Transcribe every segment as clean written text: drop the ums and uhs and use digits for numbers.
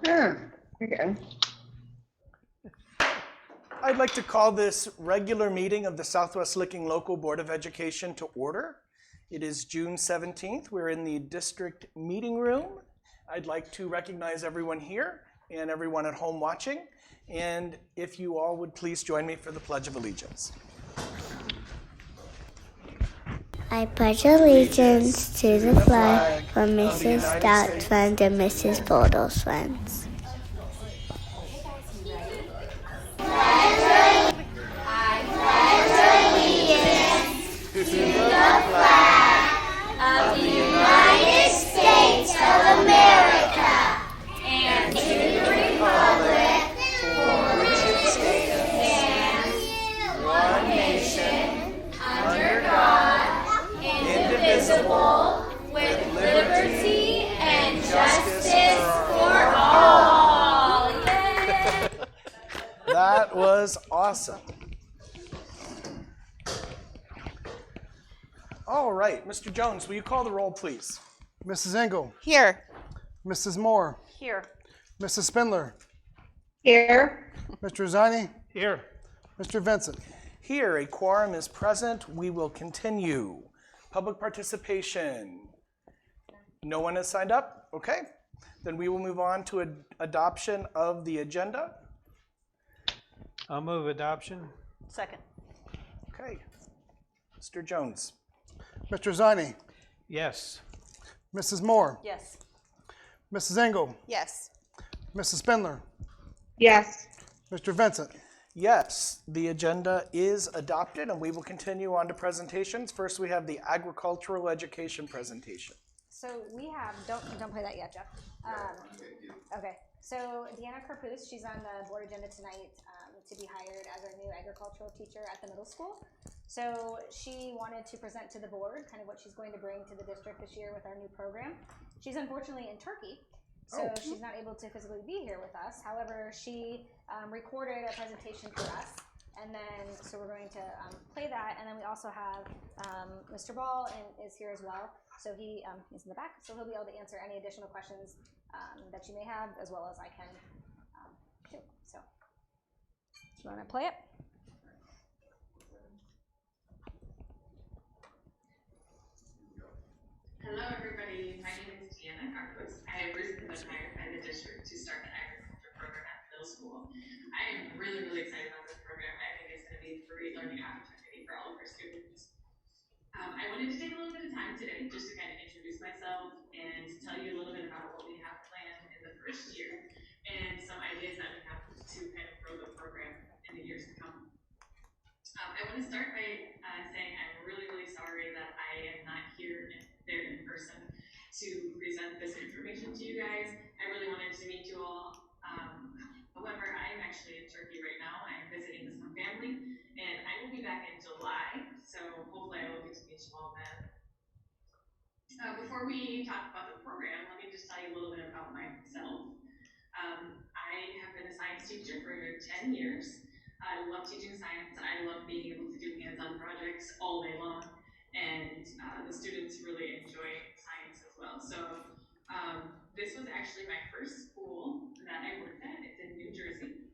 Yeah, okay. I'd like to call this regular meeting of the Southwest Licking Local Board of Education to order. It is June 17th. We're in the district meeting room. I'd like to recognize everyone here and everyone at home watching. And if you all would please join me for the Pledge of Allegiance. I pledge allegiance to the flag of Mrs. Stout's friends and Mrs. Boldle's friends. I pledge allegiance to the flag of the United States of America and to the republic for which it stands, one nation, under God, indivisible, with liberty and justice for all. Yay! That was awesome. All right, Mr. Jones, will you call the roll, please? Mrs. Engel. Here. Mrs. Moore. Here. Mrs. Spindler. Here. Mr. Zani. Here. Mr. Vincent. Here, a quorum is present. We will continue. Public participation. No one has signed up? Okay. Then we will move on to adoption of the agenda. I'll move adoption. Second. Okay. Mr. Jones. Mr. Zani. Yes. Mrs. Moore. Yes. Mrs. Engel. Yes. Mrs. Spindler. Yes. Mr. Vincent. Yes, the agenda is adopted, and we will continue on to presentations. First, we have the agricultural education presentation. So we have, don't play that yet, Jeff. Okay, so Deanna Karpus, she's on the board agenda tonight to be hired as our new agricultural teacher at the middle school. So she wanted to present to the board kind of what she's going to bring to the district this year with our new program. She's unfortunately in Turkey, so she's not able to physically be here with us. However, she recorded a presentation for us, and then so we're going to play that. And then we also have Mr. Ball is here as well. So he's in the back, so he'll be able to answer any additional questions that you may have, as well as I can too. So, do you want to play it? Hello everybody, my name is Deanna Karpus. I have recently been hired by the district to start the agriculture program at middle school. I am really excited about this program. I think it's going to be a great learning opportunity for all of our students. I wanted to take a little bit of time today just to kind of introduce myself and tell you a little bit about what we have planned in the first year and some ideas that we have to kind of grow the program in the years to come. I want to start by saying I'm really sorry that I am not there in person to present this information to you guys. I really wanted to meet you all. However, I am actually in Turkey right now. I am visiting with some family, and I will be back in July, so hopefully I will get to meet you all then. Before we talk about the program, let me just tell you a little bit about myself. I have been a science teacher for 10 years. I love teaching science. I love being able to do hands-on projects all day long, and the students really enjoy science as well. So this was actually my first school that I worked at. It's in New Jersey.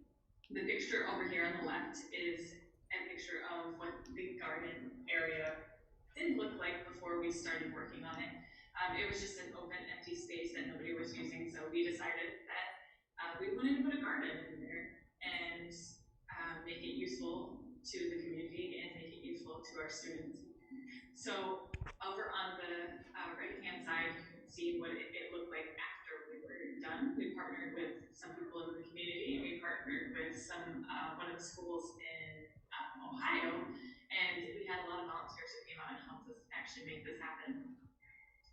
The picture over here on the left is a picture of what the garden area did look like before we started working on it. It was just an open, empty space that nobody was using, so we decided that we wanted to put a garden in there and make it useful to the community and make it useful to our students. So over on the right-hand side, you can see what it looked like after we were done. We partnered with some people in the community. We partnered with one of the schools in Ohio, and we had a lot of volunteers who came out and helped us actually make this happen.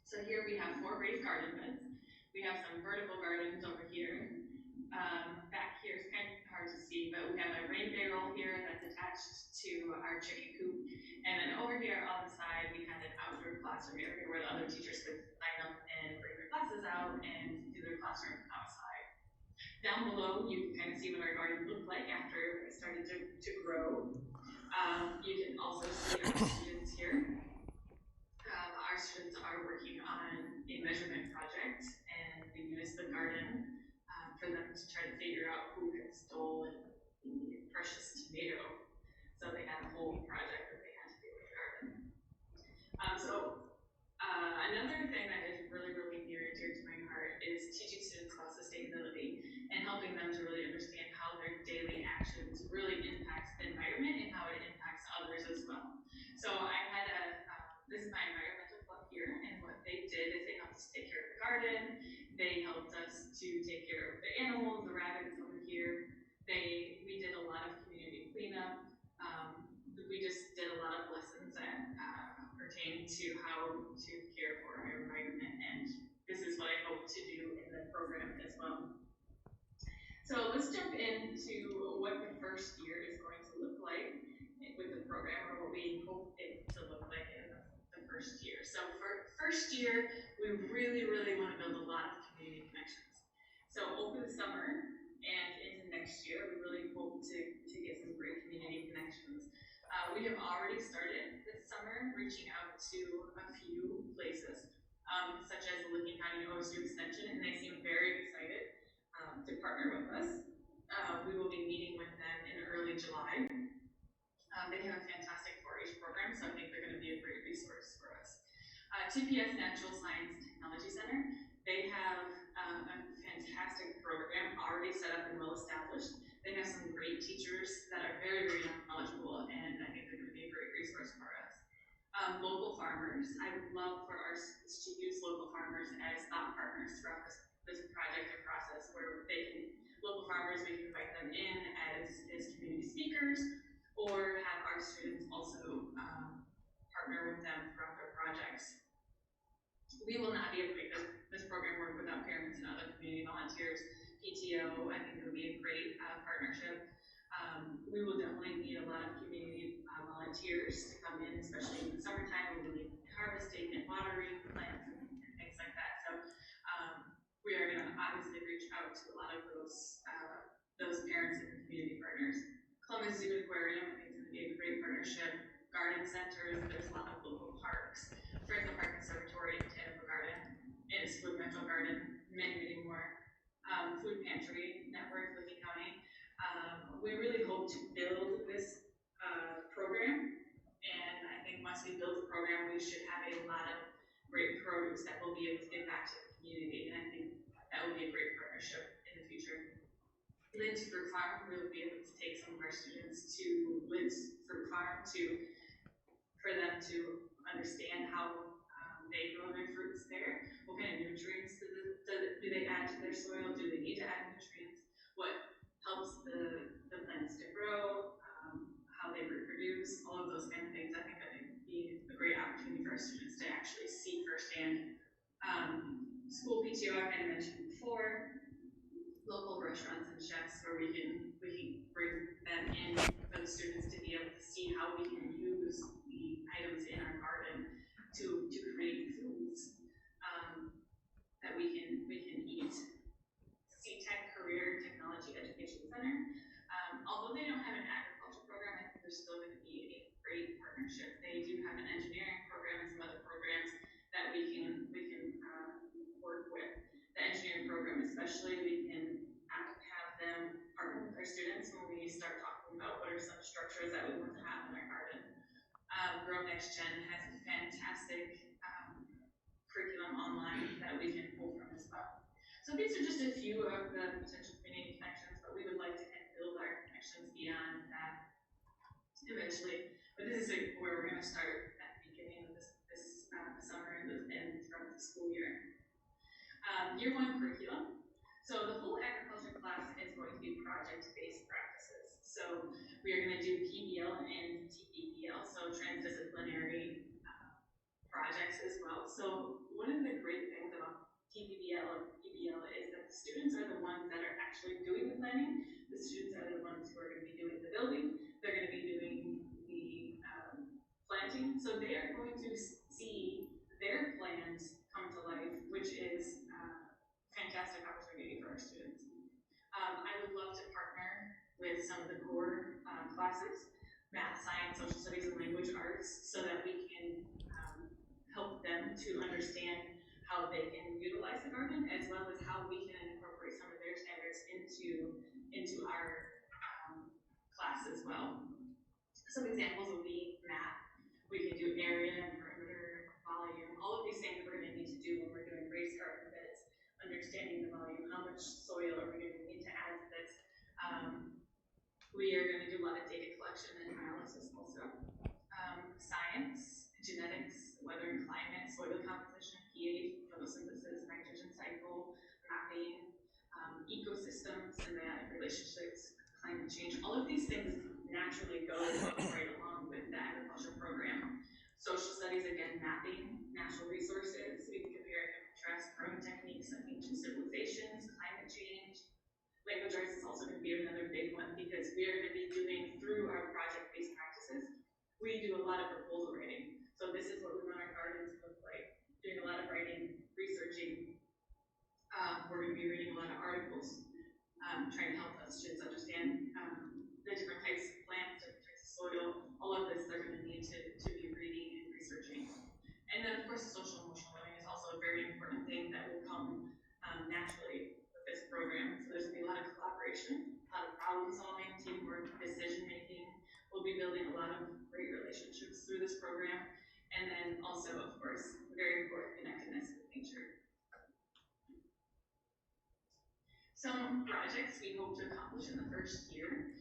So here we have 4 raised garden beds. We have some vertical gardens over here. Back here is kind of hard to see, but we have a rain barrel here that's attached to our chicken coop. And then over here on the side, we had an outdoor classroom area where the other teachers could line up and bring their classes out and do their classroom outside. Down below, you can kind of see what our garden looked like after it started to grow. You can also see our students here. Our students are working on a measurement project, and we use the garden for to try to figure out who had stolen the precious tomato. So they had a whole project that they had to do with the garden. Another thing that is really, really near and dear to my heart is teaching students about sustainability and helping them to really understand how their daily actions really impact the environment and how it impacts others as well. So I had this is my environmental club here, and what they did is they helped us take care of the garden. They helped us to take care of the animals, the rabbits over here. We did a lot of community cleanup. We just did a lot of lessons that pertain to how to care for our environment, and this is what I hope to do in the program as well. So let's jump into what the first year is going to look like with the program, or what we hope it to look like in the first year. So for first year, we really, really want to build a lot of community connections. So over the summer and into next year, we really hope to get some great community connections. We have already started this summer reaching out to a few places, such as the Licking County OSU Extension, and they seem very excited to partner with us. We will be meeting with them in early July. They have a fantastic 4-H program, so I think they're going to be a great resource for us. TPS Natural Science Technology Center, they have a fantastic program already set up and well established. They have some great teachers that are very, very knowledgeable, and I think they're going to be a great resource for us. Local farmers, I would love for our students to use local farmers as thought partners throughout this project and process, where local farmers, we can invite them in as community speakers, or have our students also partner with them throughout their projects. We will not be able to make this program work without parents and other community volunteers. PTO, I think it would be a great partnership. We will definitely need a lot of community volunteers to come in, especially in the summertime. We will need harvesting and watering plants and things like that. So we are going to obviously reach out to a lot of those parents and community partners. Columbus Zoo and Aquarium, I think is going to be a great partnership. Garden centers, there's a lot of local parks. Franklin Park Conservatory, Botanical Garden, Innisfree Metro Garden, many, many more. Food Pantry Network, Licking County. We really hope to build this program, and I think once we build the program, we should have a lot of great produce that we'll be able to give back to the community, and I think that will be a great partnership in the future. Lynn's Fruit Farm, we will be able to take some of our students to Lynn's Fruit Farm for them to understand how they grow their fruits there. What kind of nutrients do they add to their soil? Do they need to add nutrients? What helps the plants to grow? How they reproduce? All of those kind of things. I think that would be a great opportunity for our students to actually see firsthand. School PTO, I kind of mentioned before. Local restaurants and chefs where we can bring them in for the students to be able to see how we can use the items in our garden to create foods that we can eat. CTech Career Technology Education Center. Although they don't have an agriculture program, I think there's still going to be a great partnership. They do have an engineering program and some other programs that we can work with. The engineering program especially, we can have them partner with our students when we start talking about what are some structures that we want to have in our garden. Grow Next Gen has a fantastic curriculum online that we can pull from as well. So these are just a few of the potential community connections, but we would like to kind of build our connections beyond that eventually. But this is where we're going to start at the beginning of this summer and throughout the school year. Year 1 curriculum. So the whole agriculture class is going to be project-based practices. So we are going to do PBL and TPPL, so transdisciplinary projects as well. So one of the great things about TPPL or PBL is that the students are the ones that are actually doing the planning. The students are the ones who are going to be doing the building. They're going to be doing the planting. So they are going to see their plans come to life, which is a fantastic opportunity for our students. I would love to partner with some of the core classes, math, science, social studies, and language arts, so that we can help them to understand how they can utilize the garden, as well as how we can incorporate some of their standards into our class as well. Some examples would be map. We can do area and perimeter, volume, all of these things we're going to need to do when we're doing raised garden beds, understanding the volume, how much soil are we going to need to add to this. We are going to do a lot of data collection and analysis also. Science, genetics, weather and climate, soil composition, pH, photosynthesis, nitrogen cycle, mapping, ecosystems and the relationships, climate change. All of these things naturally go right along with the agriculture program. Social studies, again, mapping natural resources. We can compare and contrast growing techniques of ancient civilizations, climate change. Language arts is also going to be another big one because we are going to be doing, through our project-based practices, we do a lot of proposal writing. So this is what we want our gardens to look like. Doing a lot of writing, researching. We're going to be reading a lot of articles, trying to help us students understand the different types of plants, different types of soil. All of this they're going to need to be reading and researching. And then of course social emotional learning is also a very important thing that will come naturally with this program. So there's going to be a lot of collaboration, a lot of problem solving, teamwork, decision making. We'll be building a lot of great relationships through this program. And then also, of course, very important connectedness with nature. Some projects we hope to accomplish in the first year.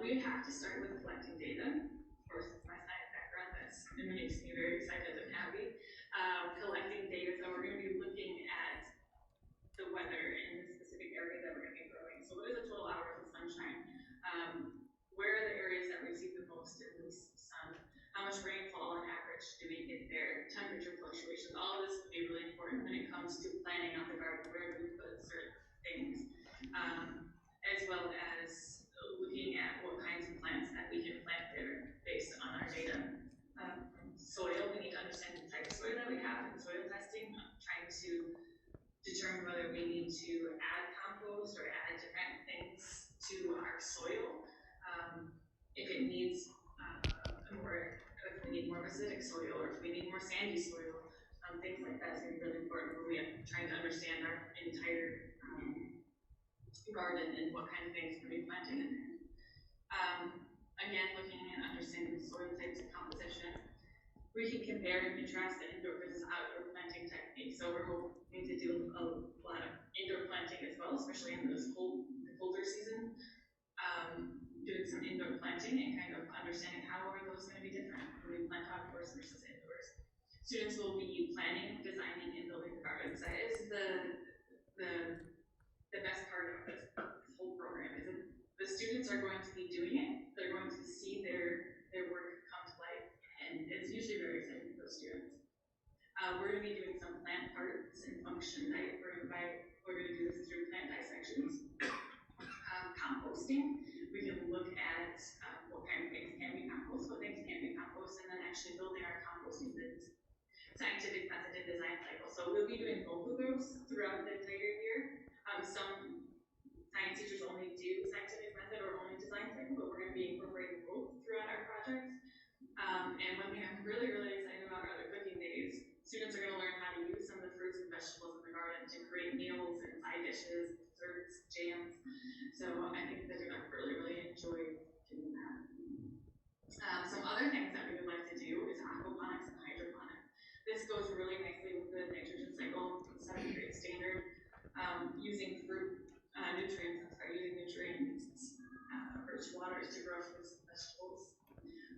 We have to start with collecting data. Of course, it's my science background, it makes me very excited and happy. Collecting data, so we're going to be looking at the weather in the specific area that we're going to be growing. So what is the total hours of sunshine? Where are the areas that receive the most and least sun? How much rainfall on average do we get there? Temperature fluctuations, all of this will be really important when it comes to planning out the garden. Where do we put certain things? As well as looking at what kinds of plants that we can plant there based on our data. Soil, we need to understand the type of soil that we have in soil testing, trying to determine whether we need to add compost or add different things to our soil. If it needs if we need more acidic soil or if we need more sandy soil, things like that is going to be really important when we are trying to understand our entire garden and what kind of things we're going to be planting in there. Again, looking at understanding soil types and composition, we can compare and contrast the indoor versus outdoor planting techniques. So we're hoping to do a lot of indoor planting as well, especially in this colder season. Doing some indoor planting and kind of understanding how are those going to be different when we plant outdoors versus indoors. Students will be planning, designing, and building the gardens. That is the best part of this whole program is that the students are going to be doing it. They're going to see their work come to life, and it's usually very exciting for those students. We're going to be doing some plant parts and function. We're going to do this through plant dissections. Composting, we can look at what kind of things can be compost, what things can't be compost, and then actually building our composting bins. Scientific method and design cycle. So we'll be doing both of those throughout the entire year. Some science teachers only do scientific method or only design cycle, but we're going to be incorporating both throughout our projects. And one thing I'm really, really excited about are the cooking days. Students are going to learn how to use some of the fruits and vegetables in the garden to create meals and side dishes, desserts, jams. So I think that they're going to really, really enjoy doing that. Some other things that we would like to do is aquaponics and hydroponics. This goes really nicely with the nitrogen cycle, 7th grade standard, using nutrients, rich waters to grow fruits and vegetables.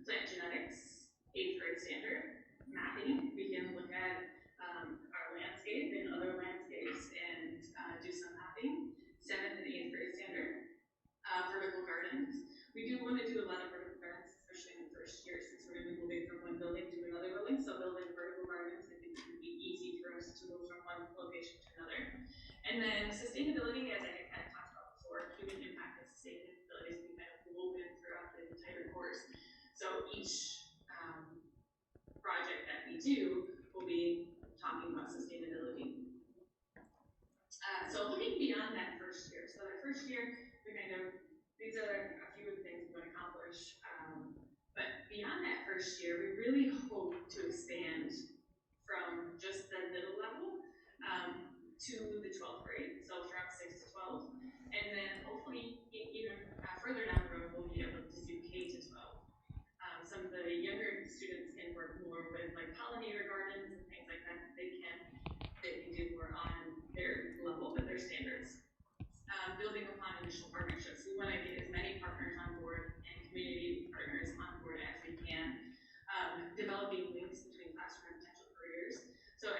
Plant genetics, 8th grade standard. Mapping, we can look at our landscape and other landscapes and do some mapping. 7th and 8th grade standard. Vertical gardens. We do want to do a lot of vertical gardens, especially in the first year, since we're going to be moving from one building to another building. So building vertical gardens, I think it's going to be easy for us to move from one location to another. And then sustainability, as I kind of talked about before, human impact and sustainability is going to be kind of woven throughout the entire course. So each project that we do will be talking about sustainability. So looking beyond that first year. So that first year, these are a few of the things we want to accomplish. But beyond that first year, we really hope to expand from just the middle level to the 12th grade, so from 6 to 12. And then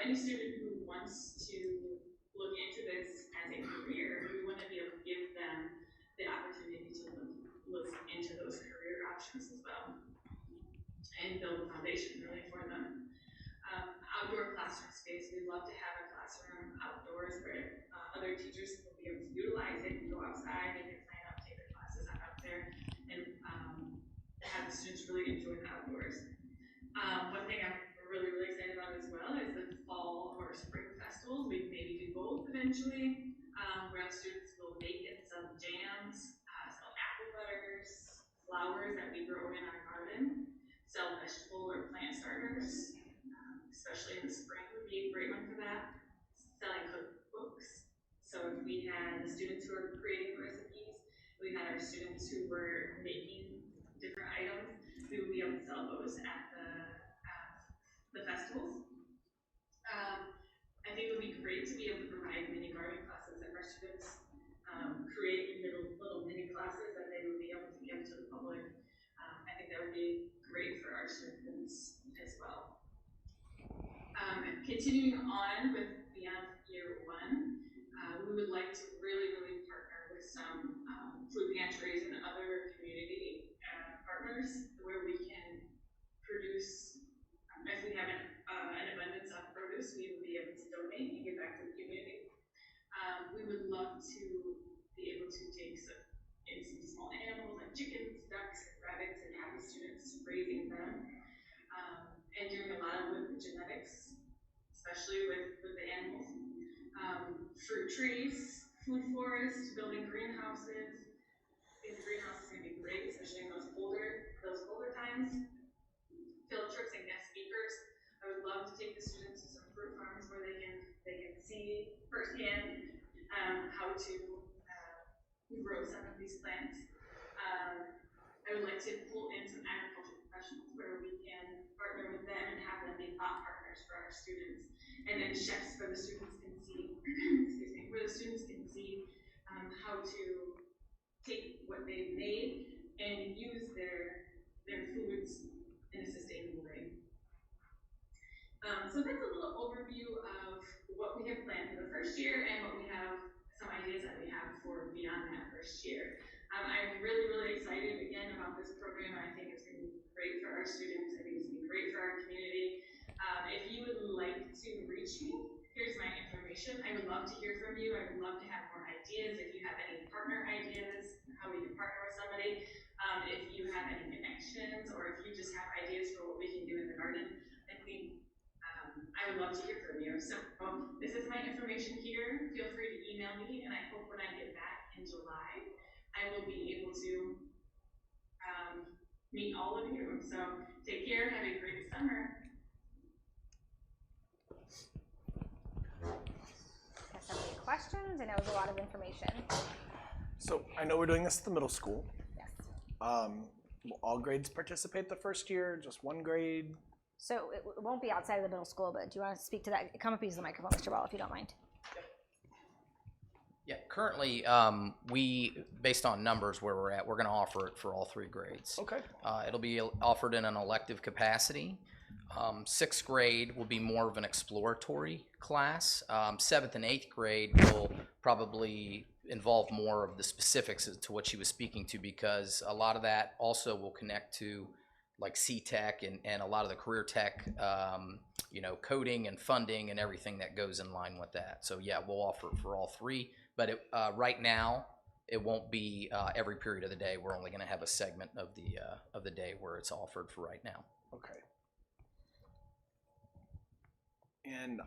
any student who wants to look into this as a career, we want to be able to give them the opportunity to look into those career options as well and build a foundation really for them. Outdoor classroom space, we'd love to have a classroom outdoors where other teachers will be able to utilize it and go outside, they can sign up, take their classes out there, and have the students really enjoy the outdoors. One thing I'm really excited about as well is the fall or spring festivals. We maybe do both eventually, where the students will make and sell jams, sell apple butters, flowers that we grow in our garden, sell vegetable or plant starters, especially in the spring would be a great one for that. Selling cookbooks. So if we had the students who are creating recipes, we had our students who were making different items, we would be able to sell those at the festivals. I think it would be great to be able to provide mini garden classes if our students create little mini classes that they would be able to give to the public. I think that would be great for our students as well. Continuing on with beyond year one, we would like to really partner with some food pantries and other community partners where we can produce, if we have an abundance of produce, we would be able to donate and give back to the community. We would love to be able to take in some small animals like chickens, ducks, and rabbits and have the students raising them. And doing a lot with the genetics, especially with the animals. Fruit trees, food forests, building greenhouses. I think the greenhouse is going to be great, especially in those colder times. Field trips and guest speakers. I would love to take the students to some fruit farms where they can see firsthand how to grow some of these plants. I would like to pull in some agricultural professionals where we can partner with them and have them be thought partners for our students, and then chefs where the students can see, excuse me, where the students can see how to take what they've made and use their foods in a sustainable way. So that's a little overview of what we have planned for the first year and what we have, some ideas that we have for beyond that first year. I'm really excited again about this program. I think it's going to be great for our students. I think it's going to be great for our community. If you would like to reach me, here's my information. I would love to hear from you. I would love to have more ideas. If you have any partner ideas, how we can partner with somebody, if you have any connections, or if you just have ideas for what we can do in the garden, I think I would love to hear from you. So this is my information here. Feel free to email me, and I hope when I get back in July, I will be able to meet all of you. So take care, have a great summer. Got some big questions, and it was a lot of information. So I know we're doing this at the middle school. Yes. Will all grades participate the first year? Just one grade? So it won't be outside of the middle school, but do you want to speak to that? Come up, use the microphone, Mr. Ball, if you don't mind. Yeah, currently, based on numbers where we're at, we're going to offer it for all 3 grades. Okay. It'll be offered in an elective capacity. 6th grade will be more of an exploratory class. 7th and 8th grade will probably involve more of the specifics as to what she was speaking to, because a lot of that also will connect to like C-Tech and a lot of the career tech, coding and funding and everything that goes in line with that. So yeah, we'll offer it for all 3. But right now, it won't be every period of the day. We're only going to have a segment of the day where it's offered for right now. Okay. And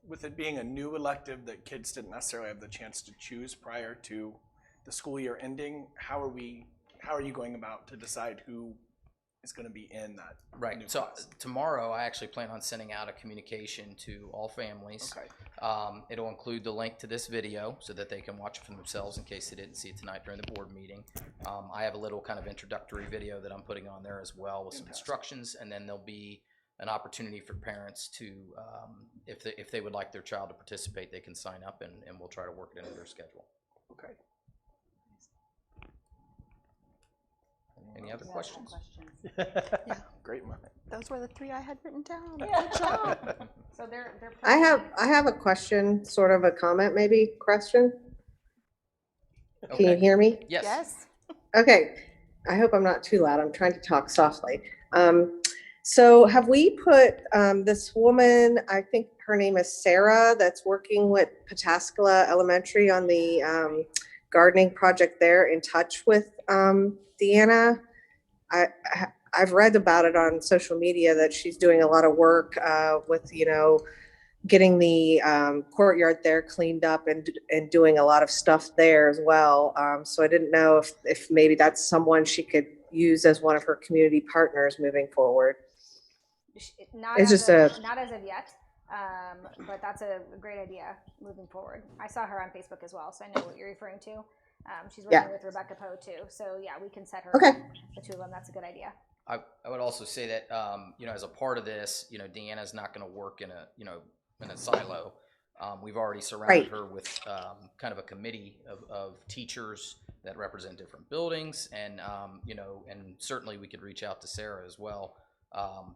with it being a new elective that kids didn't necessarily have the chance to choose prior to the school year ending, how are you going about to decide who is going to be in that right new so class? Tomorrow I actually plan on sending out a communication to all families. Okay. It'll include the link to this video so that they can watch it for themselves in case they didn't see it tonight during the board meeting. I have a little kind of introductory video that I'm putting on there as well with some instructions, and then there'll be an opportunity for parents to, if they would like their child to participate, they can sign up, and we'll try to work it into their schedule. Okay. Any other questions? Great mind. Those were the 3 I had written down. Yeah. Good job. So they're I planning- have a question, sort of a comment, maybe question. Can you Okay. hear me? Yes. Yes. Okay, I hope I'm not too loud. I'm trying to talk softly. So have we put this woman, I think her name is Sarah, that's working with Pataskala Elementary on the gardening project there, in touch with Deanna? I've read about it on social media that she's doing a lot of work with, getting the courtyard there cleaned up and doing a lot of stuff there as well. So I didn't know if maybe that's someone she could use as one of her community partners moving forward. Not It's as just not as of yet, but that's a great idea moving forward. I saw her on Facebook as well, so I know what you're referring to. She's working with Rebecca Poe too, so yeah, we can set her Okay. up, the two of them. That's a good idea. I would also say that, as a part of this, Deanna's not going to work in a silo. We've already surrounded Right. her with kind of a committee of teachers that represent different buildings, and and certainly we could reach out to Sarah as well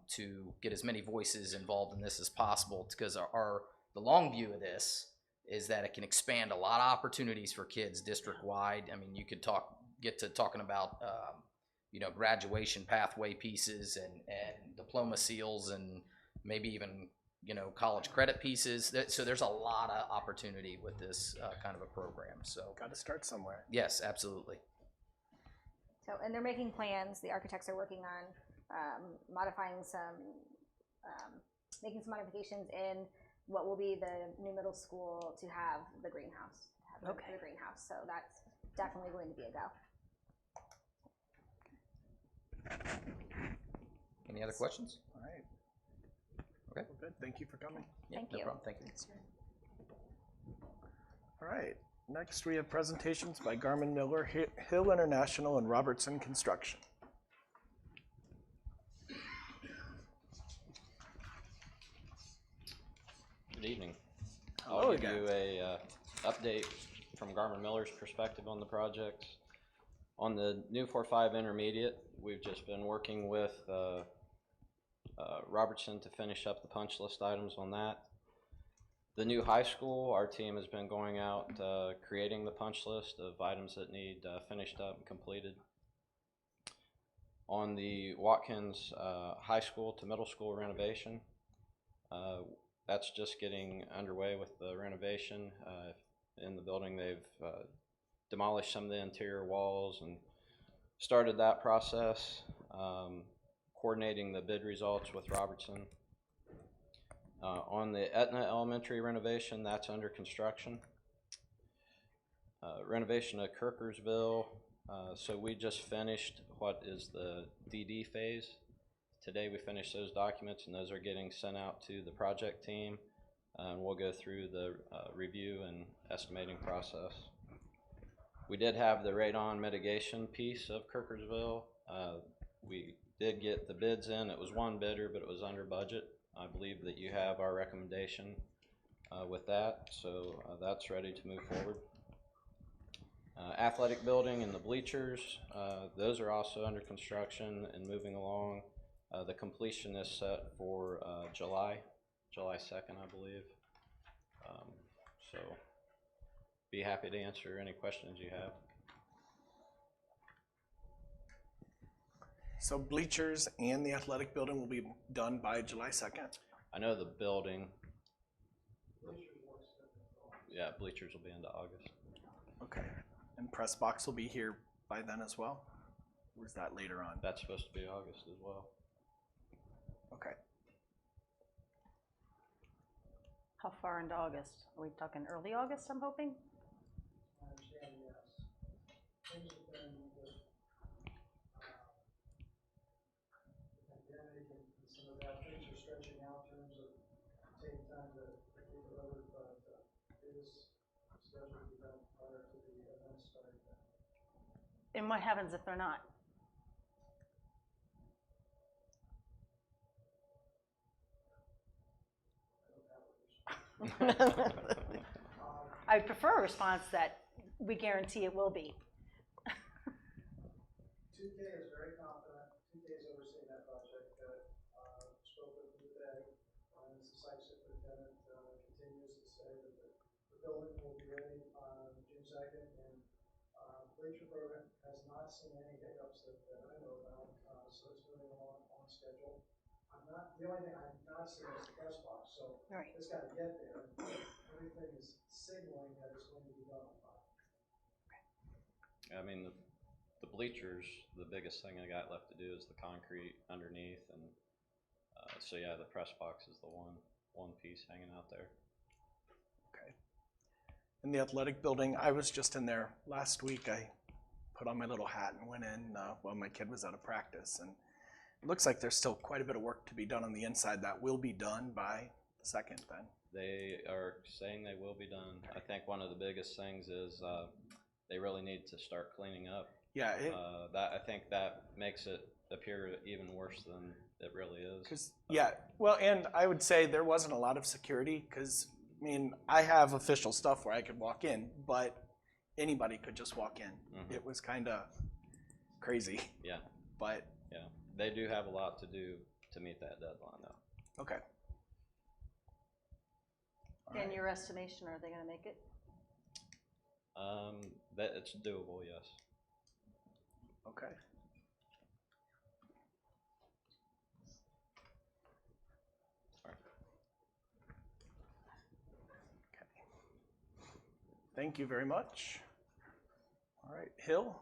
to get as many voices involved in this as possible, because the long view of this is that it can expand a lot of opportunities for kids district wide. I mean, you could get to talking about graduation pathway pieces and diploma seals, and maybe even college credit pieces. So there's a lot of opportunity with this kind of a program. So Got to start somewhere. yes, absolutely. So, and they're making plans. The architects are working on modifying making some modifications in what will be the new middle school to have the greenhouse. The greenhouse. So that's definitely going to be a go. Any other questions? All right. Okay. Well, good. Thank you for coming. Yeah, Thank no you. problem. Thank you. All right. Next, we have presentations by Garmin Miller, Hill International, and Robertson Construction. Good evening. Hello I'll give again. you a update from Garmin Miller's perspective on the project. On the new 4.5 intermediate, we've just been working with Robertson to finish up the punch list items on that. The new high school, our team has been going out creating the punch list of items that need finished up and completed. On the Watkins high school to middle school renovation, that's just getting underway with the renovation. In the building, they've demolished some of the interior walls and started that process, coordinating the bid results with Robertson. On the Etna Elementary renovation, that's under construction. Renovation of Kirkersville, so we just finished what is the DD phase. Today we finished those documents, and those are getting sent out to the project team, and we'll go through the review and estimating process. We did have the radon mitigation piece of Kirkersville. We did get the bids in. It was one bidder, but it was under budget. I believe that you have our recommendation with that, so that's ready to move forward. Athletic building and the bleachers, those are also under construction and moving along. The completion is set for July 2nd, I believe. So be happy to answer any questions you have. So bleachers and the athletic building will be done by July 2nd. I know the building. Yeah, bleachers will be into August. Okay. And press box will be here by then as well? Or is that later on? That's supposed to be August as well. Okay. How far into August? Are we talking early August, I'm hoping? I understand, yes. Things have been with the pandemic and some of that, things are stretching out in terms of taking time to get delivered, but it is scheduled to be done prior to the event starting. And what happens if they're not? I prefer a response that we guarantee it will be. 2K is very confident. 2K entities overseeing that project that spoke with me today. As the site superintendent continues to say that the building will be ready on June 2nd, and bleacher program has not seen any hiccups that I know about, so it's moving along on schedule. The only thing I'm not seeing is the press box, so it's got to get there. Everything is signaling that it's going to be done on time. I mean, the bleachers, the biggest thing I got left to do is the concrete underneath, and so yeah, the press box is the one piece hanging out there. Okay. In the athletic building, I was just in there last week. I put on my little hat and went in while my kid was out of practice, and it looks like there's still quite a bit of work to be done on the inside. That will be done by the 2nd then. They are saying they will be done. I think one of the biggest things is they really need to start cleaning up. Yeah. I think that makes it appear even worse than it really is. Yeah, well, and I would say there wasn't a lot of security because, I mean, I have official stuff where I could walk in, but anybody could just walk in. Mm-hmm. It was kind of crazy. Yeah. But yeah, they do have a lot to do to meet that deadline, though. Okay. In your estimation, are they going to make it? That it's doable, yes. Okay. Sorry. Okay. Thank you very much. All right, Hill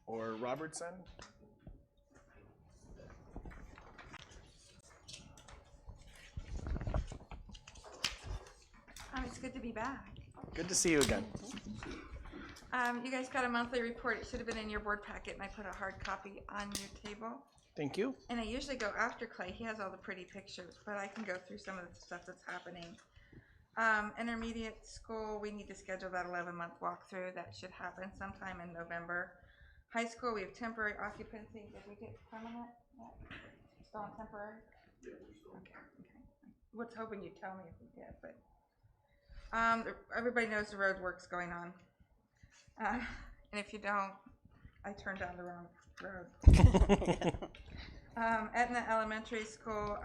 or Robertson? It's good to be back. Good to see you again. You guys got a monthly report. It should have been in your board packet, and I put a hard copy on your table. Thank you. And I usually go after Clay. He has all the pretty pictures, but I can go through some of the stuff that's happening. Intermediate school, we need to schedule that 11-month walkthrough. That should happen sometime in November. High school, we have temporary occupancy. Did we get permanent? Still on temporary? Okay. Was hoping you'd tell me if we did, but everybody knows the road work's going on. And if you don't, I turned down the wrong road. Etna Elementary School,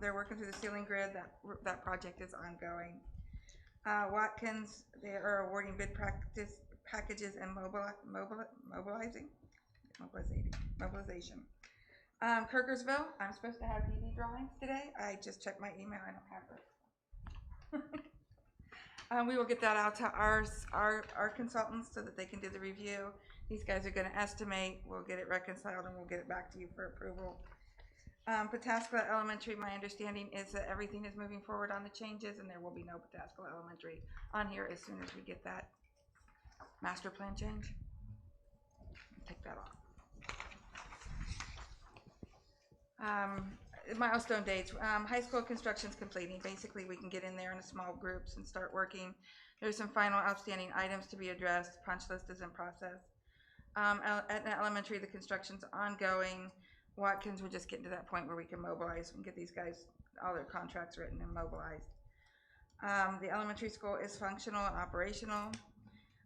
they're working through the ceiling grid. That project is ongoing. Watkins, they are awarding bid packages and mobilization. Kirkersville, I'm supposed to have DD drawings today. I just checked my email. I don't have those. We will get that out to our consultants so that they can do the review. These guys are going to estimate. We'll get it reconciled and we'll get it back to you for approval. Pataskala Elementary, my understanding is that everything is moving forward on the changes, and there will be no Pataskala Elementary on here as soon as we get that master plan change. Take that off. Milestone dates. High school construction's completing. Basically, we can get in there in small groups and start working. There's some final outstanding items to be addressed. Punch list is in process. At Elementary, the construction's ongoing. Watkins, we're just getting to that point where we can mobilize and get these guys all their contracts written and mobilized. The elementary school is functional and operational.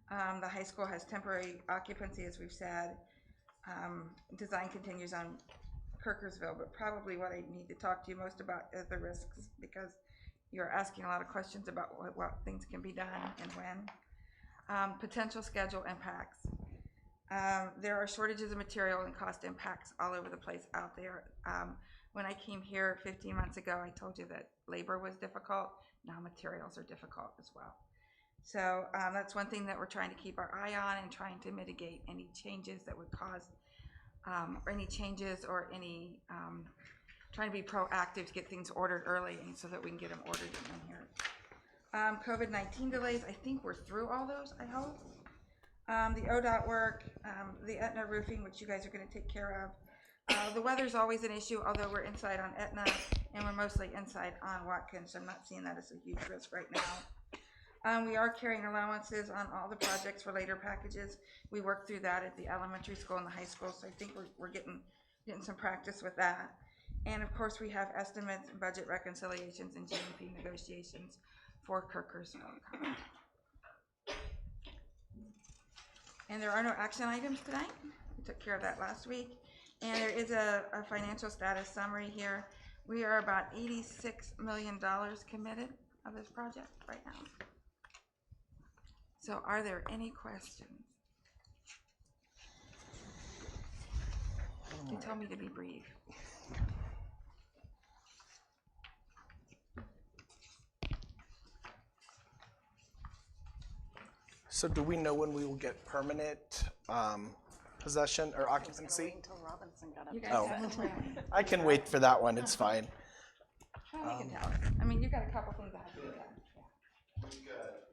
The high school has temporary occupancy, as we've said. Design continues on Kirkersville, but probably what I need to talk to you most about is the risks, because you're asking a lot of questions about what things can be done and when. Potential schedule impacts. There are shortages of material and cost impacts all over the place out there. When I came here 15 months ago, I told you that labor was difficult. Now materials are difficult as well. So that's one thing that we're trying to keep our eye on and trying to mitigate any changes that would cause, or any changes or any, trying to be proactive to get things ordered early and so that we can get them ordered in here. COVID-19 delays, I think we're through all those, I hope. The ODOT work, the Etna roofing, which you guys are going to take care of. The weather's always an issue, although we're inside on Etna and we're mostly inside on Watkins, so I'm not seeing that as a huge risk right now. We are carrying allowances on all the projects for later packages. We worked through that at the elementary school and the high school, so I think we're getting some practice with that. And of course, we have estimates and budget reconciliations and GMP negotiations for Kirkersville. And there are no action items tonight. We took care of that last week. And there is a financial status summary here. We are about $86 million committed of this project right now. So are there any questions? They told me to be brief. So do we know when we will get permanent possession or occupancy? Until Robinson got up. You guys Oh. have some- I can wait for that one, it's fine. Well, we can tell us. I mean, you got a couple things that have to be done. We've got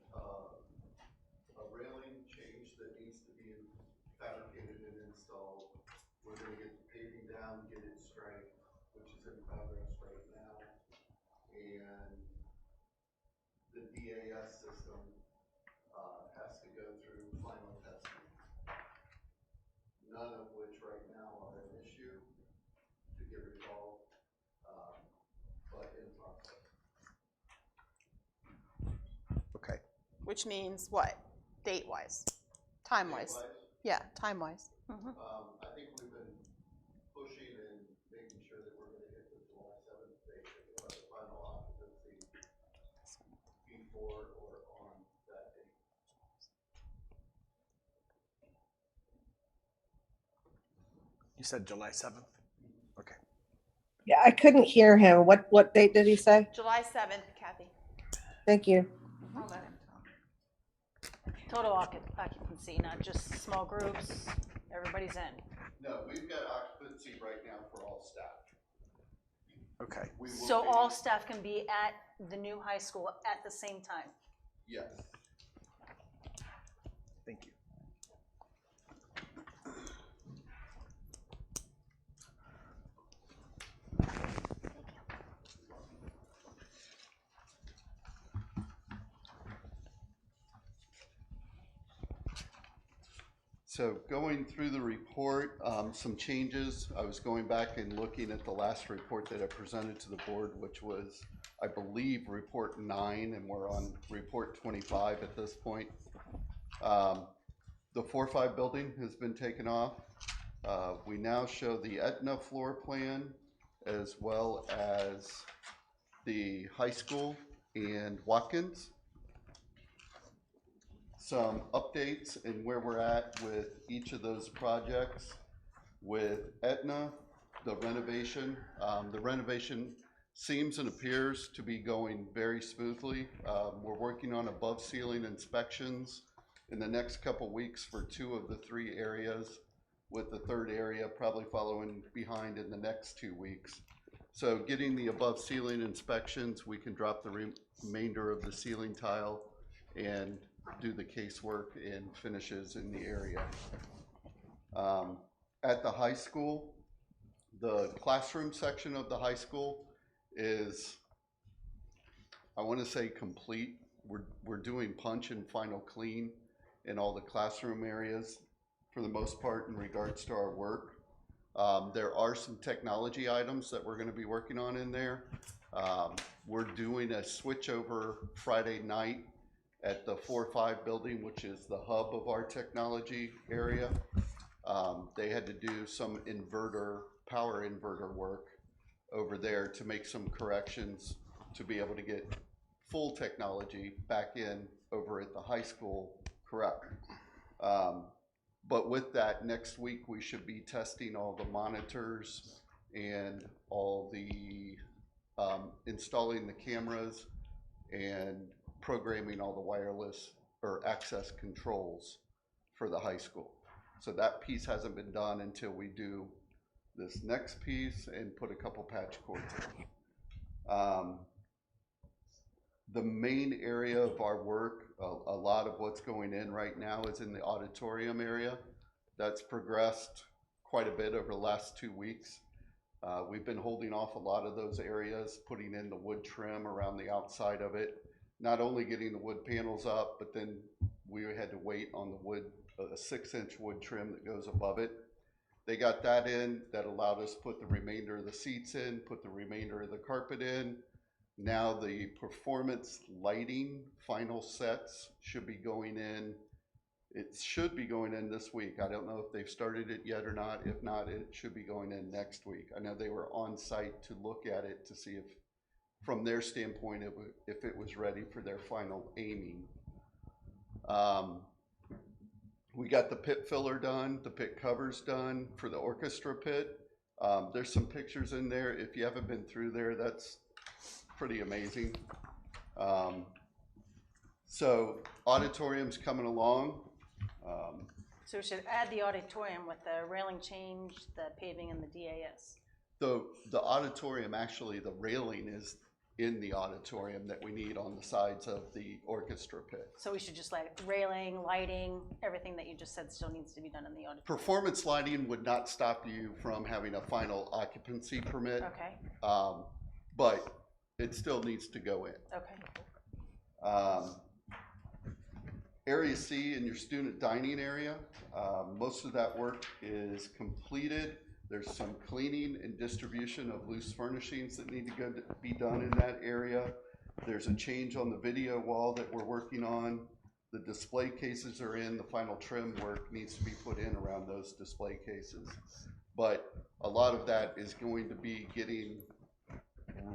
a railing change that needs to be fabricated and installed. We're gonna get the paving down, get it striped, which is in progress right now. And the DAS system has to go through final testing. None of which right now are an issue to get resolved, but in process. Okay. Which means what? Date-wise? Time-wise? Yeah, time-wise. I think we've been pushing and making sure that we're gonna hit the July 7th date, to have the final occupancy before or on that date. You said July 7th? Okay. Yeah, I couldn't hear him. What date did he say? July 7th, Kathy. Thank you. I'll let him tell me. Total occupancy, not just small groups, everybody's in. No, we've got occupancy right now for all staff. Okay. We will So be- all staff can be at the new high school at the same time? Yes. Thank you. So going through the report, some changes. I was going back and looking at the last report that I presented to the board, which was, I believe, report 9, and we're on report 25 at this point. The 4-5 building has been taken off. We now show the Etna floor plan as well as the high school and Watkins. Some updates and where we're at with each of those projects. With Etna, the renovation seems and appears to be going very smoothly. We're working on above ceiling inspections in the next couple weeks for 2 of the 3 areas, with the 3rd area probably following behind in the next 2 weeks. So getting the above ceiling inspections, we can drop the remainder of the ceiling tile and do the casework and finishes in the area. At the high school, the classroom section of the high school is, I want to say, complete. We're doing punch and final clean in all the classroom areas for the most part in regards to our work. There are some technology items that we're going to be working on in there. We're doing a switchover Friday night at the 4-5 building, which is the hub of our technology area. They had to do some power inverter work over there to make some corrections to be able to get full technology back in over at the high school correct. But with that, next week we should be testing all the monitors and all the installing the cameras and programming all the wireless or access controls for the high school. So that piece hasn't been done until we do this next piece and put a couple patch cords in. The main area of our work, a lot of what's going in right now is in the auditorium area. That's progressed quite a bit over the last 2 weeks. We've been holding off a lot of those areas, putting in the wood trim around the outside of it. Not only getting the wood panels up, but then we had to wait on the wood, a 6-inch wood trim that goes above it. They got that in. That allowed us to put the remainder of the seats in, put the remainder of the carpet in. Now the performance lighting final sets should be going in It should be going in this week. I don't know if they've started it yet or not. If not, it should be going in next week. I know they were on site to look at it to see if, from their standpoint, if it was ready for their final aiming. We got the pit filler done, the pit covers done for the orchestra pit. There's some pictures in there. If you haven't been through there, that's pretty amazing. So auditorium's coming along. So we should add the auditorium with the railing change, the paving, and the DAS. The auditorium, actually, the railing is in the auditorium that we need on the sides of the orchestra pit. So we should just like railing, lighting, everything that you just said still needs to be done in the auditorium. Performance lighting would not stop you from having a final occupancy permit. Okay. But it still needs to go in. Okay. Area C in your student dining area, most of that work is completed. There's some cleaning and distribution of loose furnishings that need to be done in that area. There's a change on the video wall that we're working on. The display cases are in. The final trim work needs to be put in around those display cases. But a lot of that is going to be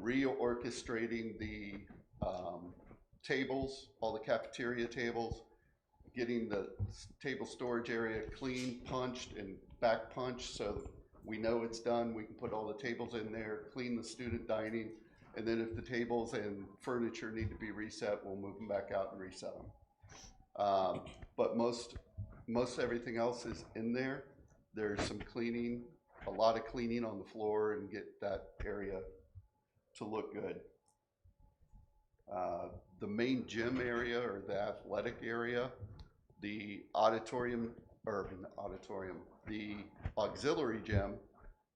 reorchestrating the tables, all the cafeteria tables, getting the table storage area clean, punched, and back punched so we know it's done. We can put all the tables in there, clean the student dining, and then if the tables and furniture need to be reset, we'll move them back out and reset them. But most everything else is in there. There's some cleaning, a lot of cleaning on the floor and get that area to look good. The main gym area or the athletic area, the the auxiliary gym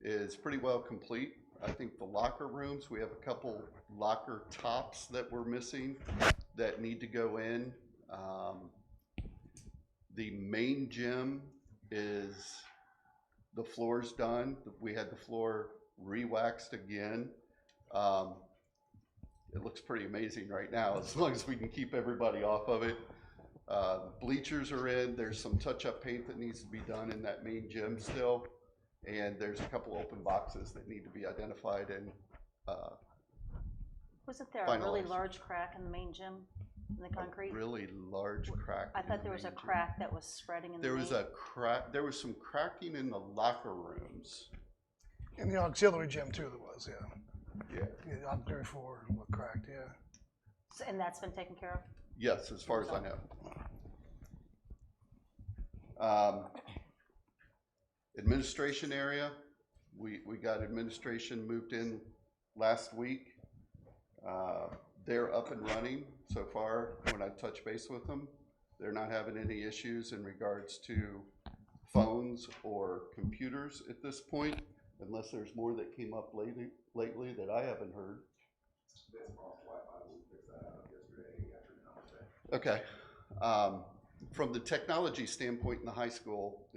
is pretty well complete. I think the locker rooms, we have a couple locker tops that we're missing that need to go in. The main gym is, the floor's done. We had the floor re-waxed again. It looks pretty amazing right now, as long as we can keep everybody off of it. Bleachers are in. There's some touch-up paint that needs to be done in that main gym still. And there's a couple open boxes that need to be identified and Wasn't there a really large crack in the main gym, in the concrete? A really large crack. I thought there was a crack that was spreading in the There main. was a crack. There was some cracking in the locker rooms. In the auxiliary gym too, there was, yeah. Yeah. The auxiliary floor was cracked, yeah. So, and that's been taken care of? Yes, as far as I know. Administration area, we got administration moved in last week. They're up and running so far. When I touch base with them, they're not having any issues in regards to phones or computers at this point, unless there's more that came up lately that I haven't heard. Okay. From the technology standpoint in the high school,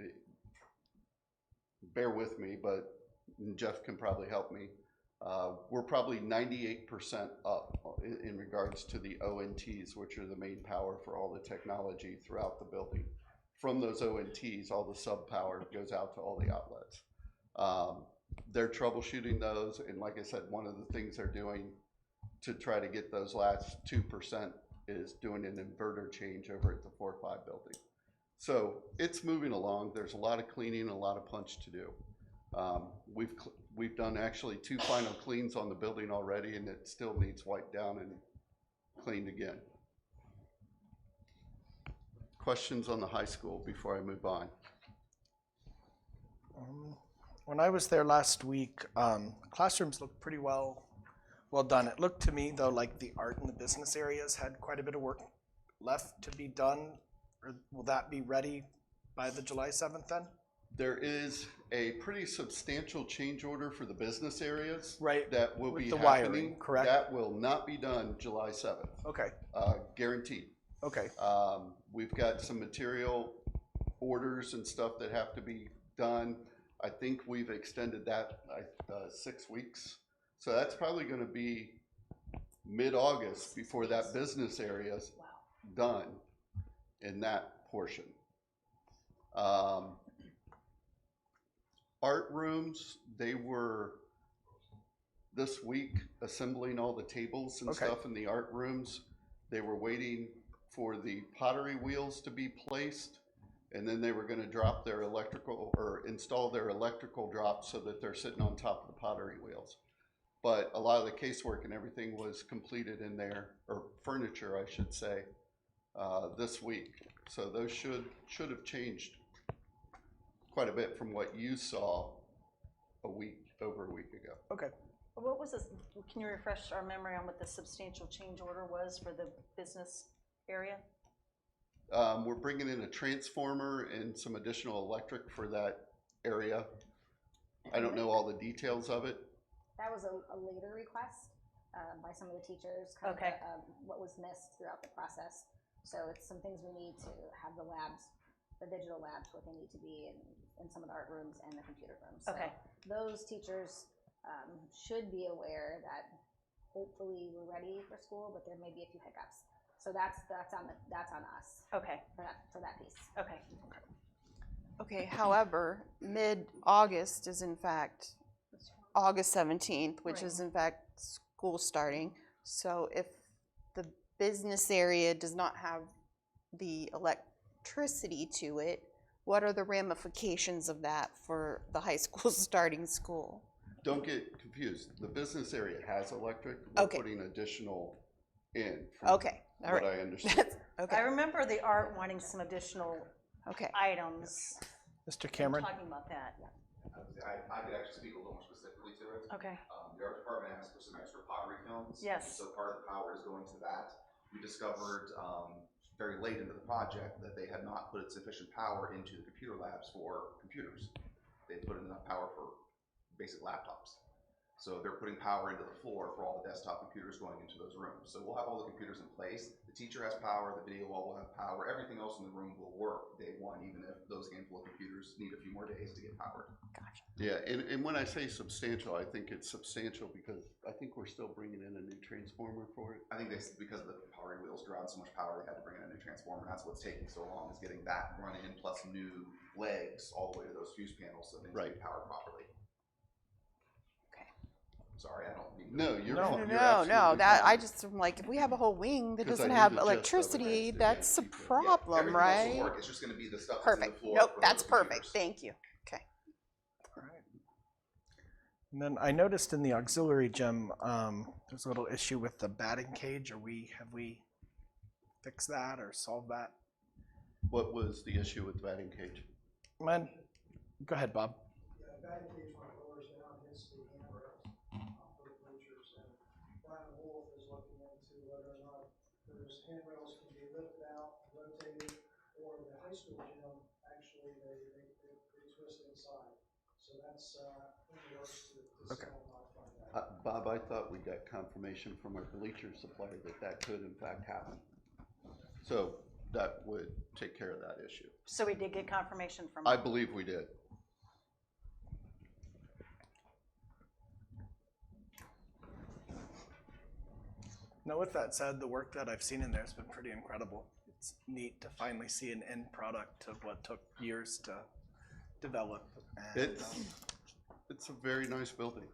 bear with me, but Jeff can probably help me. We're probably 98% up in regards to the ONTs, which are the main power for all the technology throughout the building. From those ONTs, all the sub power goes out to all the outlets. They're troubleshooting those, and like I said, one of the things they're doing to try to get those last 2% is doing an inverter change over at the 4-5 building. So it's moving along. There's a lot of cleaning, a lot of punch to do. We've done actually 2 final cleans on the building already, and it still needs wiped down and cleaned again. Questions on the high school before I move on? When I was there last week, classrooms looked pretty well done. It looked to me, though, like the art and the business areas had quite a bit of work left to be done. Or will that be ready by the July 7th then? There is a pretty substantial change order for the business areas. Right. That will With be the happening. wiring, correct? That will not be done July 7th. Okay. Guaranteed. Okay. We've got some material orders and stuff that have to be done. I think we've extended that 6 weeks. So that's probably going to be mid-August before that business area is done in that portion. Art rooms, they were this week assembling all the tables and Okay. stuff in the art rooms. They were waiting for the pottery wheels to be placed, and then they were gonna drop their electrical, or install their electrical drops so that they're sitting on top of the pottery wheels. But a lot of the casework and everything was completed in there, or furniture, I should say, this week. So those should have changed quite a bit from what you saw over a week ago. Okay. What was this, can you refresh our memory on what the substantial change order was for the business area? We're bringing in a transformer and some additional electric for that area. I don't know all the details of it. That was a later request by some of the teachers, kind Okay. of what was missed throughout the process. So it's some things we need to have the labs, the digital labs, what they need to be in some of the art rooms and the computer rooms. So Okay. those teachers should be aware that hopefully we're ready for school, but there may be a few hiccups. So that's on us. Okay. For that piece. Okay. Okay, however, mid-August is in fact August 17th, which is in fact school starting. So if the business area does not have the electricity to it, what are the ramifications of that for the high school starting school? Don't get confused. The business area has electric. We're Okay. putting additional in. From Okay, all what right. I understand. Okay. I remember the art wanting some additional Okay. items. Mr. Cameron? Talking about that. I could actually speak a little more specifically to it. Okay. The art department asked for some extra pottery films. Yes. So part of the power is going to that. We discovered very late into the project that they had not put sufficient power into the computer labs for computers. They put enough power for basic laptops. So they're putting power into the floor for all the desktop computers going into those rooms. So we'll have all the computers in place. The teacher has power, the video wall will have power, everything else in the room will work day one, even if those handful of computers need a few more days to get powered. Gotcha. Yeah, and when I say substantial, I think it's substantial because I think we're still bringing in a new transformer for it. I think because the power wheels drawing so much power, they had to bring in a new transformer. That's what's taking so long, is getting that run in plus new legs all the way to those fuse panels so things can be powered properly. Sorry, I don't mean to. No, you're fine. You're No, absolutely that, fine. I just am like, if we have a whole wing that 'Cause I doesn't knew have the gist of it. electricity, Yeah, that's a problem, Everything else will right? work. It's just going to be the stuff that's in the Perfect. floor. Nope, for that's those perfect. computers. Thank you. Okay. And then I noticed in the auxiliary gym, there's a little issue with the batting cage. Have we fixed that or solved that? What was the issue with the batting cage? Man, go ahead, Bob. Yeah, batting cage when it lowers down hits the handrails for the bleachers. And Brian Wolf is looking into whether or not those handrails can be lifted out, rotated, or the high school gym, actually, they twist inside. So that's in the works to Okay. modify that. Bob, I thought we got confirmation from our bleacher supplier that could in fact happen. So that would take care of that issue. So we did get confirmation from. I believe we did. Now, with that said, the work that I've seen in there has been pretty incredible. It's neat to finally see an end product of what took years to develop. And, It's a very nice building.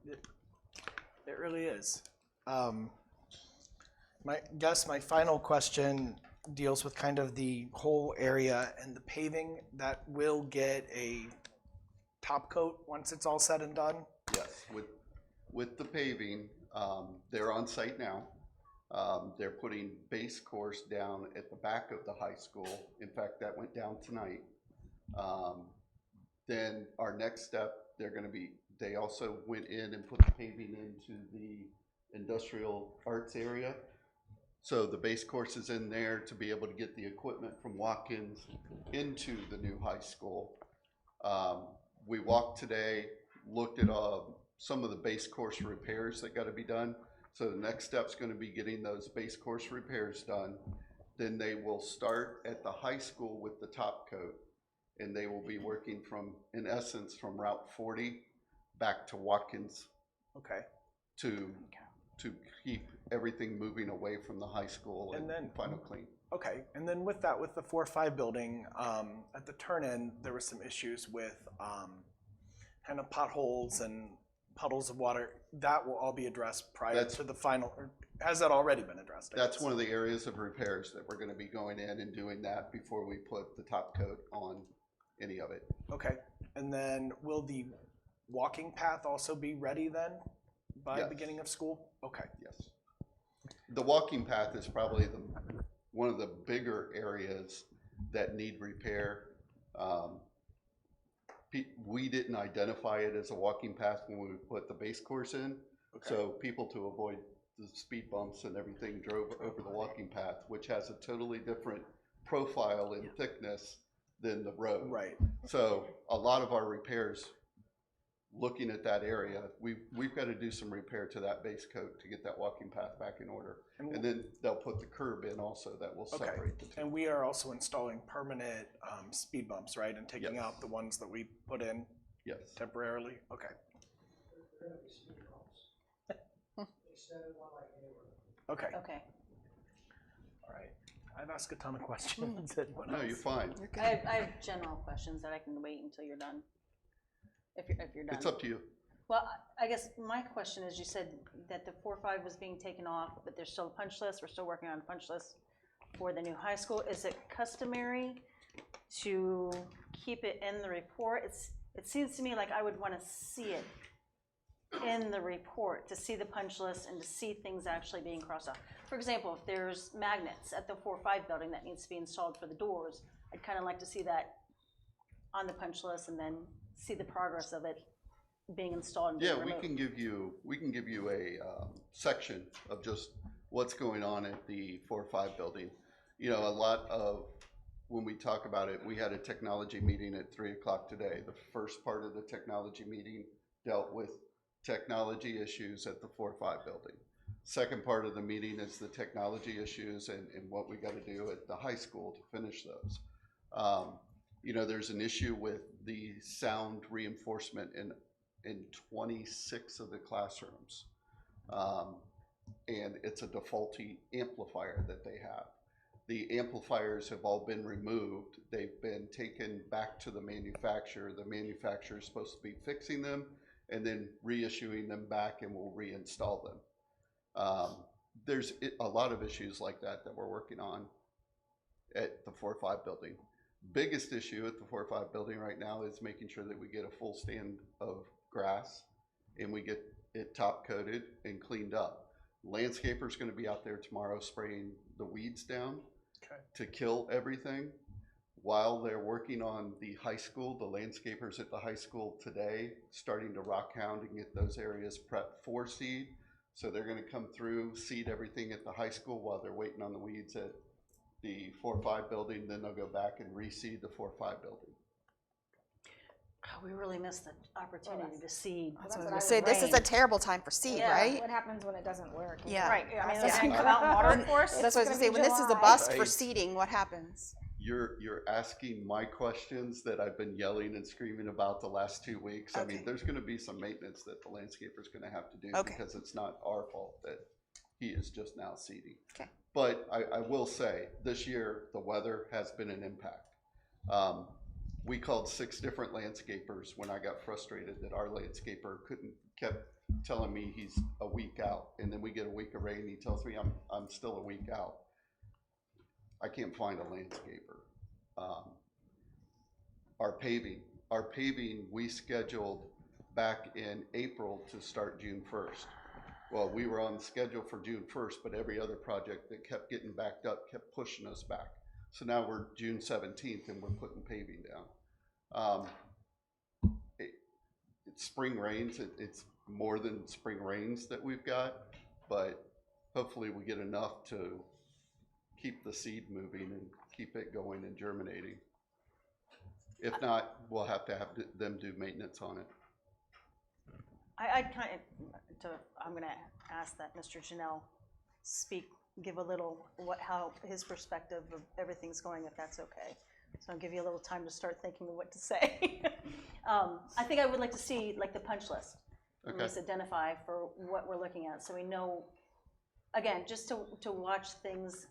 It really is. My final question deals with kind of the whole area and the paving that will get a top coat once it's all said and done. Yes, with the paving, they're on site now. They're putting base course down at the back of the high school. In fact, that went down tonight. Then our next step, they also went in and put the paving into the industrial arts area. So the base course is in there to be able to get the equipment from Watkins into the new high school. We walked today, looked at some of the base course repairs that got to be done. So the next step's going to be getting those base course repairs done. Then they will start at the high school with the top coat, and they will be working in essence, from Route 40 back to Watkins. Okay. To to keep everything moving away from the high school and then- final clean. Okay, and then with that, with the 4-5 building, at the turn end, there were some issues with kind of potholes and puddles of water. That will all be addressed prior to the final, or has that already been addressed? That's one of the areas of repairs that we're gonna be going in and doing that before we put the top coat on any of it. Okay, and then will the walking path also be ready then by Yes. beginning of school? Okay. Yes. The walking path is probably one of the bigger areas that need repair. We didn't identify it as a walking path when we put the base course in. Okay. So people, to avoid the speed bumps and everything, drove over the walking path, which has a totally different profile and thickness than the road. Right. So a lot of our repairs, looking at that area, we've got to do some repair to that base coat to get that walking path back in order. And then they'll put the curb in also that will Okay, separate the two. and we are also installing permanent speed bumps, right? And taking Yes. out the ones that we put in Yes. temporarily? Okay. They're gonna be speed bumps. Extended one like anywhere. Okay. Okay. All right. I've asked a ton of questions. Anyone No, else? you're fine. I have general questions that I can wait until you're done. If you're done. It's up to you. Well, I guess my question is, you said that the 4-5 was being taken off, but there's still a punch list. We're still working on a punch list for the new high school. Is it customary to keep it in the report? It seems to me like I would want to see it in the report, to see the punch list and to see things actually being crossed off. For example, if there's magnets at the 4-5 building that needs to be installed for the doors, I'd kind of like to see that on the punch list and then see the progress of it being installed and being Yeah, removed. we can give you a section of just what's going on at the 4-5 building. You know, a lot of, when we talk about it, we had a technology meeting at 3 o'clock today. The first part of the technology meeting dealt with technology issues at the 4-5 building. Second part of the meeting is the technology issues and what we got to do at the high school to finish those. You know, there's an issue with the sound reinforcement in 26 of the classrooms. And it's a defaulty amplifier that they have. The amplifiers have all been removed. They've been taken back to the manufacturer. The manufacturer is supposed to be fixing them and then reissuing them back, and we'll reinstall them. There's a lot of issues like that we're working on at the 4-5 building. Biggest issue at the 4-5 building right now is making sure that we get a full stand of grass and we get it top coated and cleaned up. Landscaper's going to be out there tomorrow spraying the weeds down to kill everything. While they're working on the high school, the landscapers at the high school today starting to rock hound and get those areas prepped for seed. So they're going to come through, seed everything at the high school while they're waiting on the weeds at the 4-5 building. Then they'll go back and reseed the 4-5 building. Oh, we really missed the opportunity to seed. That's what I was gonna say. This is a terrible time for seed, right? What happens when it doesn't work? Yeah. Right, I mean, Yeah. it's gonna come out in water, of course. That's what I was gonna say. When this is a bust for seeding, what happens? You're asking my questions that I've been yelling and screaming about the last 2 weeks. I mean, there's gonna be some maintenance that the landscaper's gonna have to do because it's not our fault that he is just now seeding. Okay. But I will say, this year, the weather has been an impact. We called 6 different landscapers when I got frustrated that our landscaper kept telling me he's a week out. And then we get a week of rain, he tells me I'm still a week out. I can't find a landscaper. Our paving, we scheduled back in April to start June 1st. Well, we were on schedule for June 1st, but every other project that kept getting backed up kept pushing us back. So now we're June 17th and we're putting paving down. It's spring rains, it's more than spring rains that we've got, but hopefully we get enough to keep the seed moving and keep it going and germinating. If not, we'll have to have them do maintenance on it. I'd kind of, I'm gonna ask that Mr. Janelle give a little, how his perspective of everything's going, if that's okay. So I'll give you a little time to start thinking of what to say. I think I would like to see like the punch list. at Okay. least identify for what we're looking at, so we know, again, just to watch things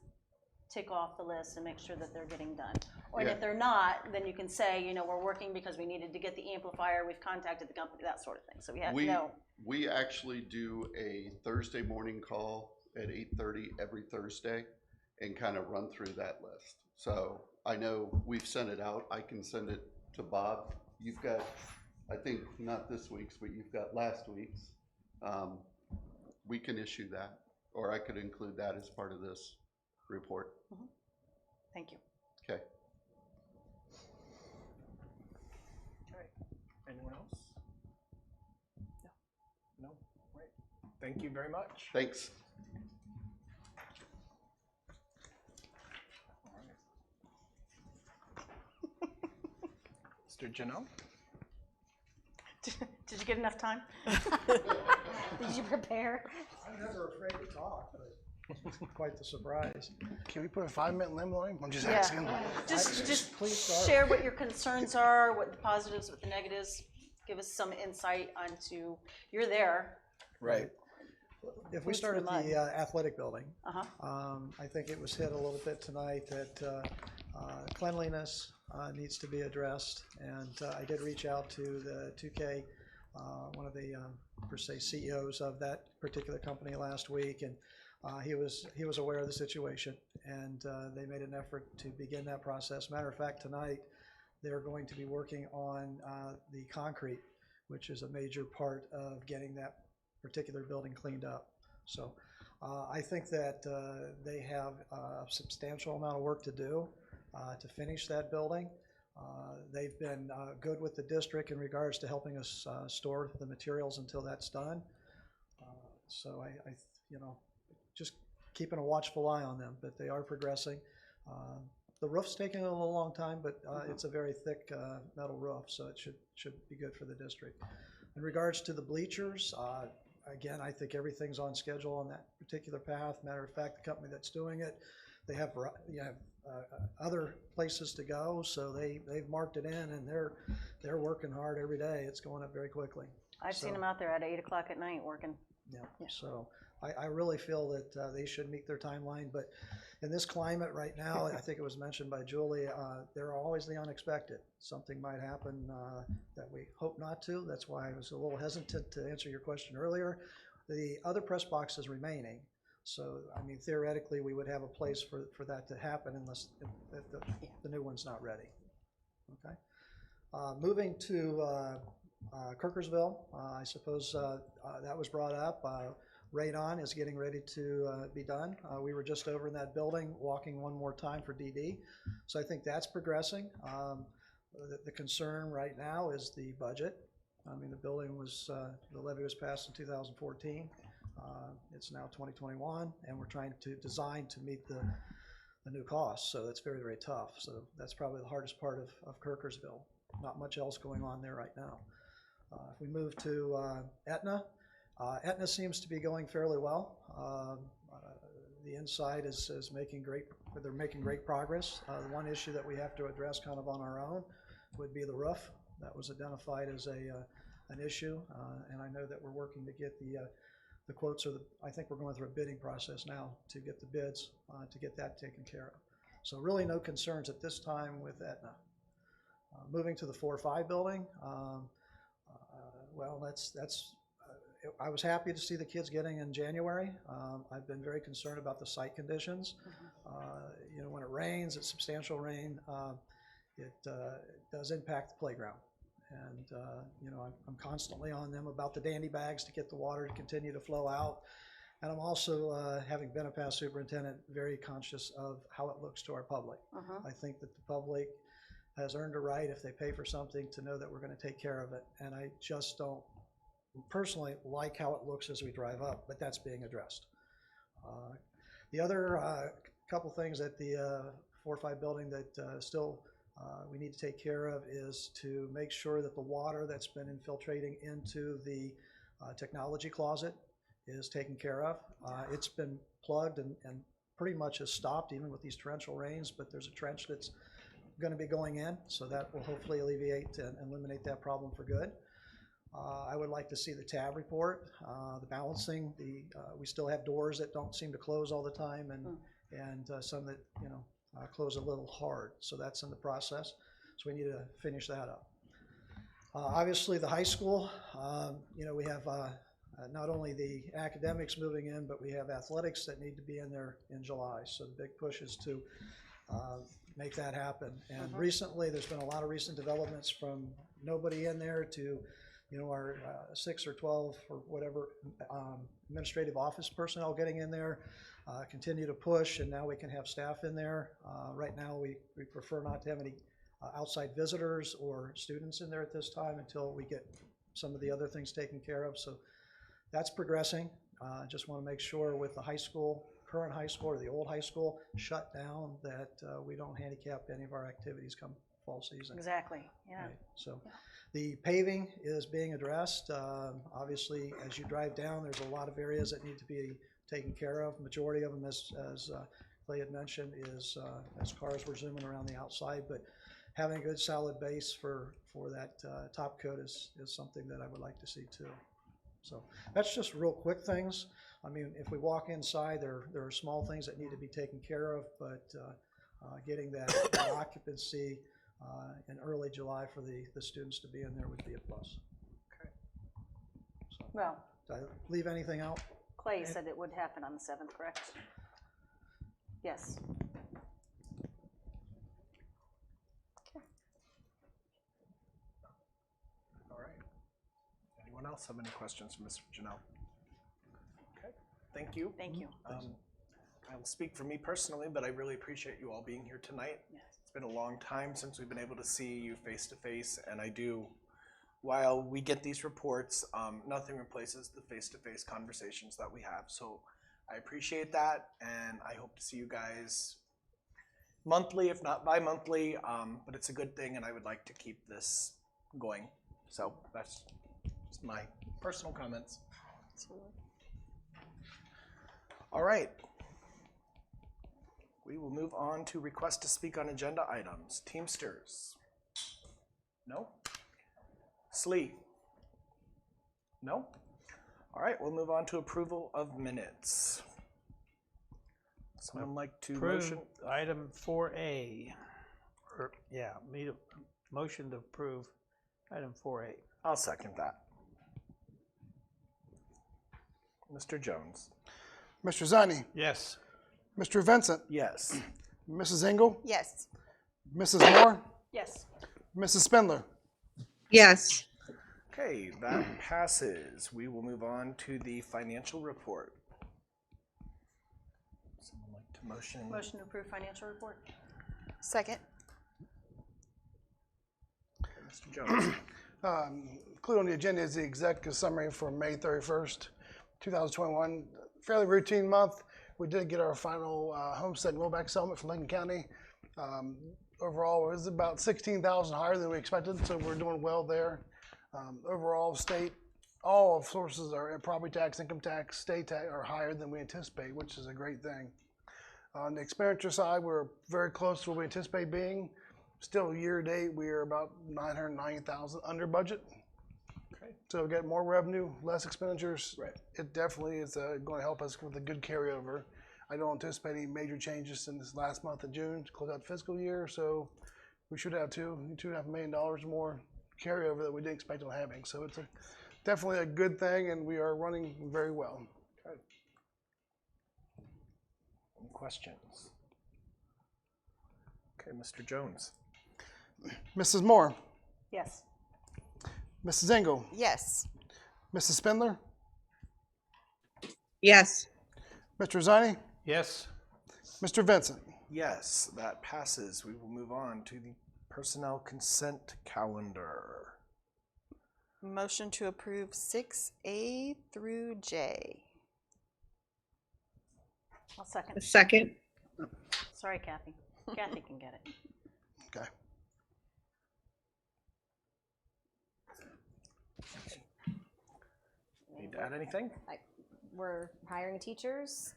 tick off the list and make sure that they're getting done. Or Yeah. if they're not, then you can say, you know, we're working because we needed to get the amplifier, we've contacted the company, that sort of thing, so we have to know. We actually do a Thursday morning call at 8:30 every Thursday and kind of run through that list. So I know we've sent it out. I can send it to Bob. You've got, I think, not this week's, but you've got last week's. We can issue that, or I could include that as part of this report. Thank you. Okay. Anyone else? No? Right. Thank you very much. Thanks. Mr. Janelle? Did you get enough time? Did you prepare? I'm never afraid to talk, but it's quite the surprise. Can we put a 5-minute limit on him? I'm just Yeah. asking. Just Please start. share what your concerns are, what the positives, what the negatives. Give us some insight onto, you're there. Right. If we Who's start at the the athletic building, Uh-huh. I think it was hit a little bit tonight that cleanliness needs to be addressed. And I did reach out to the 2K, one of the, per se, CEOs of that particular company last week. And he was aware of the situation. And they made an effort to begin that process. Matter of fact, tonight, they're going to be working on the concrete, which is a major part of getting that particular building cleaned up. So I think that they have a substantial amount of work to do to finish that building. They've been good with the district in regards to helping us store the materials until that's done. So I you know, just keeping a watchful eye on them, but they are progressing. The roof's taking a little long time, but it's a very thick metal roof, so it should be good for the district. In regards to the bleachers, again, I think everything's on schedule on that particular path. Matter of fact, the company that's doing it, they have other places to go, so they've marked it in, and they're working hard every day. It's going up very quickly. I've seen them out there at 8 o'clock at night working. Yeah. So I really feel that they should meet their timeline, but in this climate right now, I think it was mentioned by Julie, there are always the unexpected. Something might happen that we hope not to. That's why I was a little hesitant to answer your question earlier. The other press box is remaining. So, I mean, theoretically, we would have a place for that to happen unless if the new one's not ready. Okay. Moving to Kirkersville, I suppose that was brought up. Radon is getting ready to be done. We were just over in that building walking one more time for DD. So I think that's progressing. The concern right now is the budget. I mean, the building was, the levy was passed in 2014. It's now 2021, and we're trying to design to meet the new costs. So that's very, very tough. So that's probably the hardest part of Kirkersville. Not much else going on there right now. If we move to Etna, Etna seems to be going fairly well. The inside is making they're making great progress. The one issue that we have to address kind of on our own would be the roof. That was identified as an issue, and I know that we're working to get the quotes, I think we're going through a bidding process now to get the bids to get that taken care of. So really no concerns at this time with Etna. Moving to the 4-5 building, well, I was happy to see the kids getting in January. I've been very concerned about the site conditions. You know, when it rains, it's substantial rain, it does impact the playground. And, you know, I'm constantly on them about the dandy bags to get the water to continue to flow out. And I'm also, having been a past superintendent, very conscious of how it looks to our public. I think that the public has earned a right, if they pay for something, to know that we're going to take care of it. And I just don't personally like how it looks as we drive up, but that's being addressed. The other couple things at the 4-5 building that still we need to take care of is to make sure that the water that's been infiltrating into the technology closet is taken care of. It's been plugged and pretty much has stopped even with these torrential rains, but there's a trench that's going to be going in, so that will hopefully alleviate and eliminate that problem for good. I would like to see the tab report, the balancing, we still have doors that don't seem to close all the time and some that, close a little hard. So that's in the process. So we need to finish that up. Obviously the high school, we have not only the academics moving in, but we have athletics that need to be in there in July. So the big push is to make that happen. And recently, there's been a lot of recent developments from nobody in there to, our 6 or 12 or whatever administrative office personnel getting in there, continue to push, and now we can have staff in there. Right now, we prefer not to have any outside visitors or students in there at this time until we get some of the other things taken care of. So that's progressing. Just want to make sure with the high school, current high school or the old high school shut down that we don't handicap any of our activities come fall season. Exactly, yeah. Right. So the paving is being addressed. Obviously, as you drive down, there's a lot of areas that need to be taken care of. Majority of them, as Clay had mentioned, is as cars were zooming around the outside, but having a good solid base for that top coat is something that I would like to see too. So that's just real quick things. I mean, if we walk inside, there are small things that need to be taken care of, but getting that occupancy in early July for the students to be in there would be a plus. Okay. So, Well, did I leave anything out? Clay said it would happen on the 7th, correct? Yes. All right. Anyone else have any questions for Mr. Janelle? Okay, thank you. Thank you. I will speak for me personally, but I really appreciate you all being here tonight. Yes. It's been a long time since we've been able to see you face to face, and I do, while we get these reports, nothing replaces the face-to-face conversations that we have. So I appreciate that, and I hope to see you guys monthly, if not bi-monthly, but it's a good thing, and I would like to keep this going. So that's just my personal comments. All right. We will move on to request to speak on agenda items. Teamsters? No? SLE? No? All right, we'll move on to approval of minutes. Someone like to Approve motion? item 4A. Need a motion to approve item 4A. I'll second that. Mr. Jones? Mr. Zani, Yes. Mr. Vincent, Yes. Mrs. Engel, Yes. Mrs. Moore, Yes. Mrs. Spindler. Yes. Okay, that passes. We will move on to the financial report. Someone like to motion? Motion to approve financial report. Second. Mr. Jones? Included on the agenda is the executive summary for May 31st, 2021. Fairly routine month. We did get our final homestead and rollback settlement from Lincoln County. Overall, it was about 16,000 higher than we expected, so we're doing well there. Overall, state, all sources are property tax, income tax, state tax are higher than we anticipate, which is a great thing. On the expenditure side, we're very close to what we anticipate being. Still, year to date, we are about 990,000 under budget. Okay. So we get more revenue, less expenditures. Right. It definitely is going to help us with a good carryover. I don't anticipate any major changes in this last month of June to close out the fiscal year, so we should have $2.5 million more carryover that we didn't expect on having. So it's definitely a good thing, and we are running very well. Okay. Any questions? Okay, Mr. Jones? Mrs. Moore, Yes. Mrs. Engel, Yes. Mrs. Spindler, Yes. Mr. Zani, Yes. Mr. Vincent. Yes, that passes. We will move on to the personnel consent calendar. Motion to approve 6A through J. I'll second. Second. Sorry, Kathy. Kathy can get it. Okay. Need to add anything? We're hiring teachers,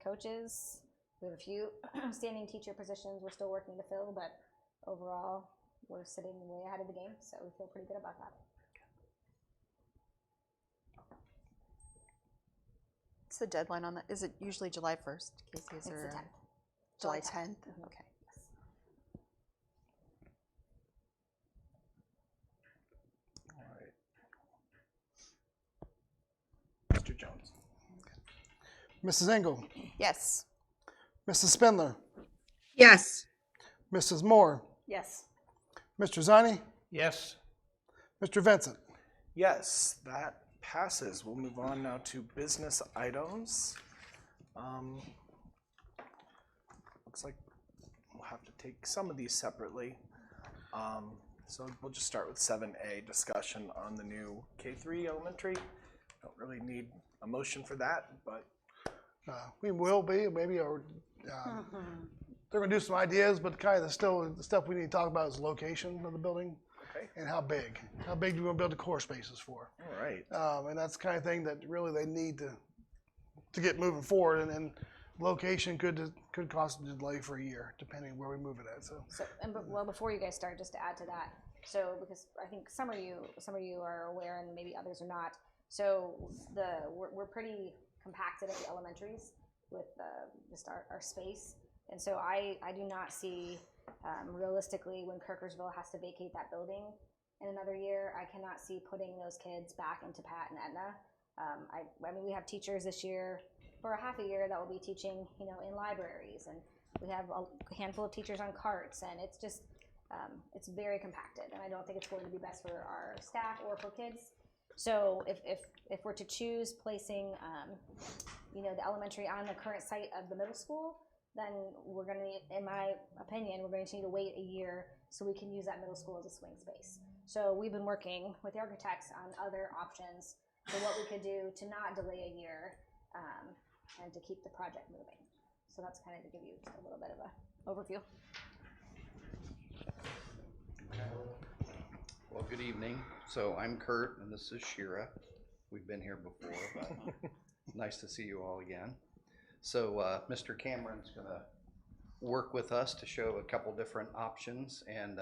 coaches. We have a few standing teacher positions we're still working to fill, but overall, we're sitting way ahead of the game, so we feel pretty good about that. What's the deadline on that? Is it usually July 1st? Casey, is It's the there 10th. July July 10th. 10th? Okay. All right. Mr. Jones. Mrs. Engel, Yes. Mrs. Spindler, Yes. Mrs. Moore, Yes. Mr. Zani, Yes. Mr. Vincent. Yes, that passes. We'll move on now to business items. Looks like we'll have to take some of these separately. So we'll just start with 7A, discussion on the new K3 elementary. Don't really need a motion for that, but We will be, maybe, or they're gonna do some ideas, but kind of the stuff we need to talk about is the location of the building. Okay. And how big do you want to build the core spaces for? All right. And that's the kind of thing that really they need to get moving forward, and location could cause a delay for a year, depending where we move it at, so. Well, before you guys start, just to add to that, so because I think some of you are aware and maybe others are not, so we're pretty compacted at the elementaries with just our space, and so I do not see realistically when Kirkersville has to vacate that building in another year, I cannot see putting those kids back into Pat and Etna. I mean, we have teachers this year for a half a year that will be teaching, in libraries, and we have a handful of teachers on carts, and it's just, it's very compacted, and I don't think it's going to be best for our staff or for kids. So if we're to choose placing, the elementary on the current site of the middle school, then we're going to need, in my opinion, we're going to need to wait a year so we can use that middle school as a swing space. So we've been working with the architects on other options for what we could do to not delay a year and to keep the project moving. So that's kind of to give you just a little bit of an overview. Well, good evening. So I'm Kurt, and this is Shira. We've been here before, but nice to see you all again. So Mr. Cameron's going to work with us to show a couple different options, and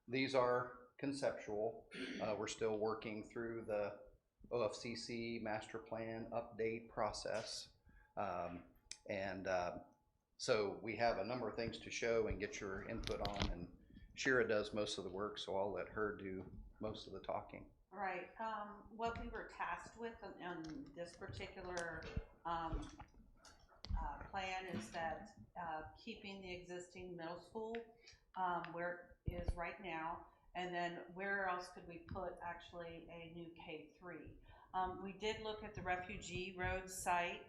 these are conceptual. We're still working through the OFCC master plan update process, so we have a number of things to show and get your input on, and Shira does most of the work, so I'll let her do most of the talking. All right. What we were tasked with on this particular plan is that keeping the existing middle school where it is right now, and then where else could we put actually a new K3? We did look at the Refugee Road site,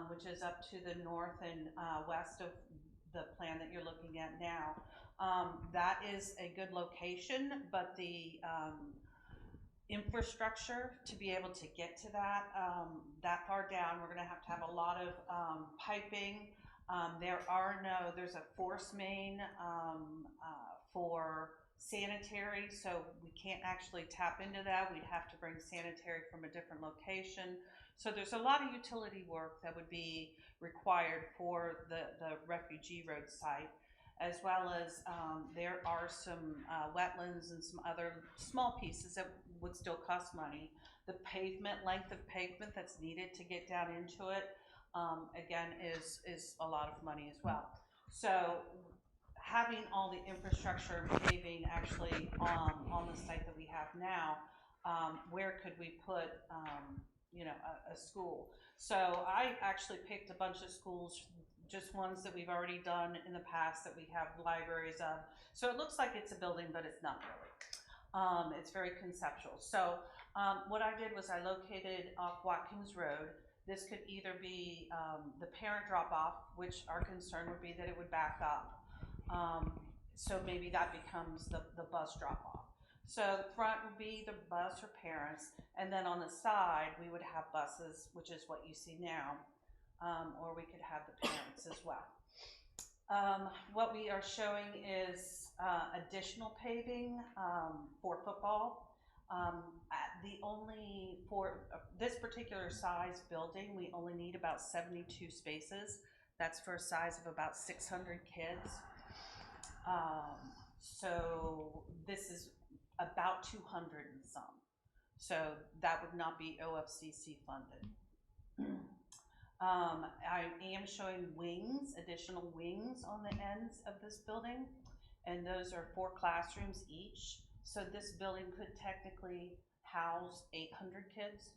which is up to the north and west of the plan that you're looking at now. That is a good location, but the infrastructure to be able to get to that far down, we're going to have a lot of piping. There's a force main for sanitary, so we can't actually tap into that. We'd have to bring sanitary from a different location. So there's a lot of utility work that would be required for the Refugee Road site, as well as there are some wetlands and some other small pieces that would still cost money. The length of pavement that's needed to get down into it, again, is a lot of money as well. So having all the infrastructure and paving actually on the site that we have now, where could we put a school? So I actually picked a bunch of schools, just ones that we've already done in the past that we have libraries of. So it looks like it's a building, but it's not really. It's very conceptual. So what I did was I located off Watkins Road. This could either be the parent drop-off, which our concern would be that it would back up. So maybe that becomes the bus drop-off. So the front would be the bus or parents, and then on the side we would have buses, which is what you see now, or we could have the parents as well. What we are showing is additional paving for football. For this particular size building, we only need about 72 spaces. That's for a size of about 600 kids. So this is about 200 and some. So that would not be OFCC funded. I am showing wings, additional wings on the ends of this building, and those are 4 classrooms each. So this building could technically house 800 kids,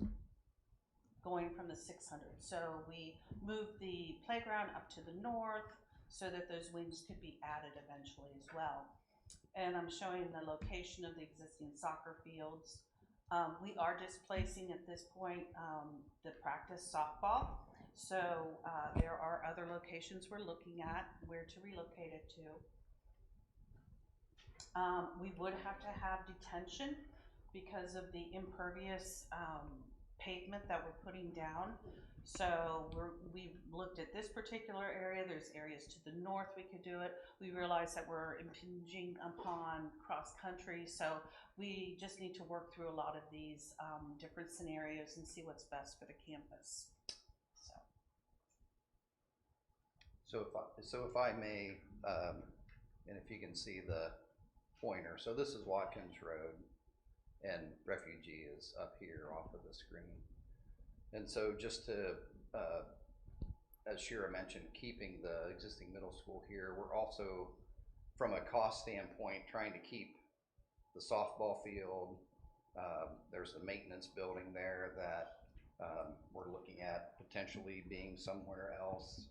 going from the 600. So we moved the playground up to the north so that those wings could be added eventually as well. And I'm showing the location of the existing soccer fields. We are displacing at this point the practice softball. So there are other locations we're looking at where to relocate it to. We would have to have detention because of the impervious pavement that we're putting down. So we've looked at this particular area. There's areas to the north we could do it. We realize that we're impinging upon cross country, so we just need to work through a lot of these different scenarios and see what's best for the campus. So if I may, and if you can see the pointer, so this is Watkins Road, and Refugee is up here off of the screen. And so just to, as Shira mentioned, keeping the existing middle school here, we're also, from a cost standpoint, trying to keep the softball field. There's a maintenance building there that we're looking at potentially being somewhere else.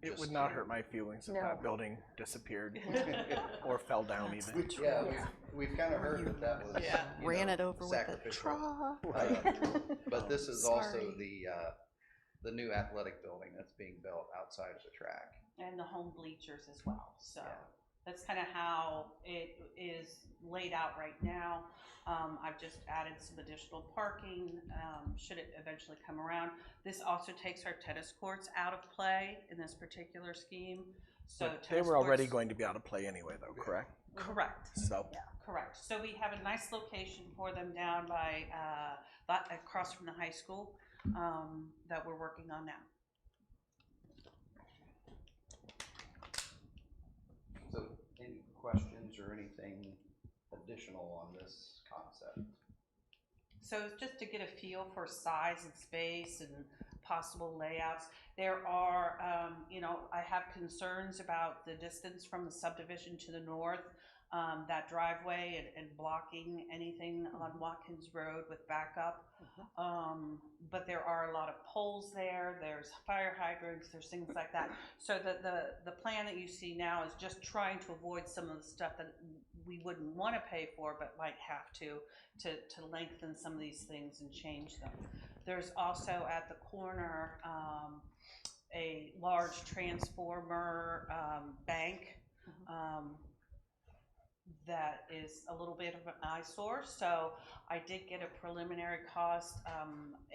It would not hurt my feelings if that building disappeared or fell down even. Yeah, we've kind of heard that was ran it over sacrificial. with a truck. But this is also the new athletic building that's being built outside of the track. And the home bleachers as well. So that's kind of how it is laid out right now. I've just added some additional parking, should it eventually come around. This also takes our tennis courts out of play in this particular scheme. So they were already going to be out of play anyway, though, correct? Correct. So correct. So we have a nice location for them down by across from the high school that we're working on now. So any questions or anything additional on this concept? So just to get a feel for size and space and possible layouts, there are, I have concerns about the distance from the subdivision to the north, that driveway and blocking anything on Watkins Road with backup. But there are a lot of poles there, there's fire hydrants, there's things like that. So the plan that you see now is just trying to avoid some of the stuff that we wouldn't want to pay for, but might have to lengthen some of these things and change them. There's also at the corner a large transformer bank that is a little bit of an eyesore. So I did get a preliminary cost.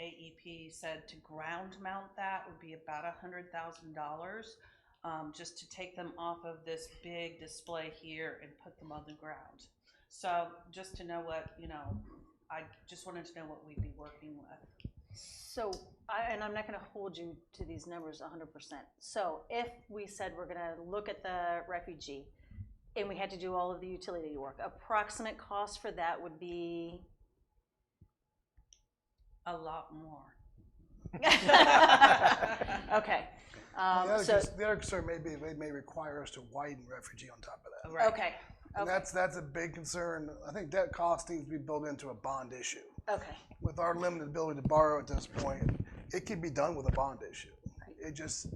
AEP said to ground mount that would be about $100,000 just to take them off of this big display here and put them on the ground. So just to know what, I just wanted to know what we'd be working with. So, and I'm not going to hold you to these numbers 100%. So if we said we're going to look at the refugee and we had to do all of the utility work, approximate cost for that would be? A lot more. Okay. The other concern may be they may require us to widen refugee on top of that. Right. Okay. And that's a big concern. I think that cost needs to be built into a bond issue. Okay. With our limited ability to borrow at this point, it can be done with a bond issue. Right. It just,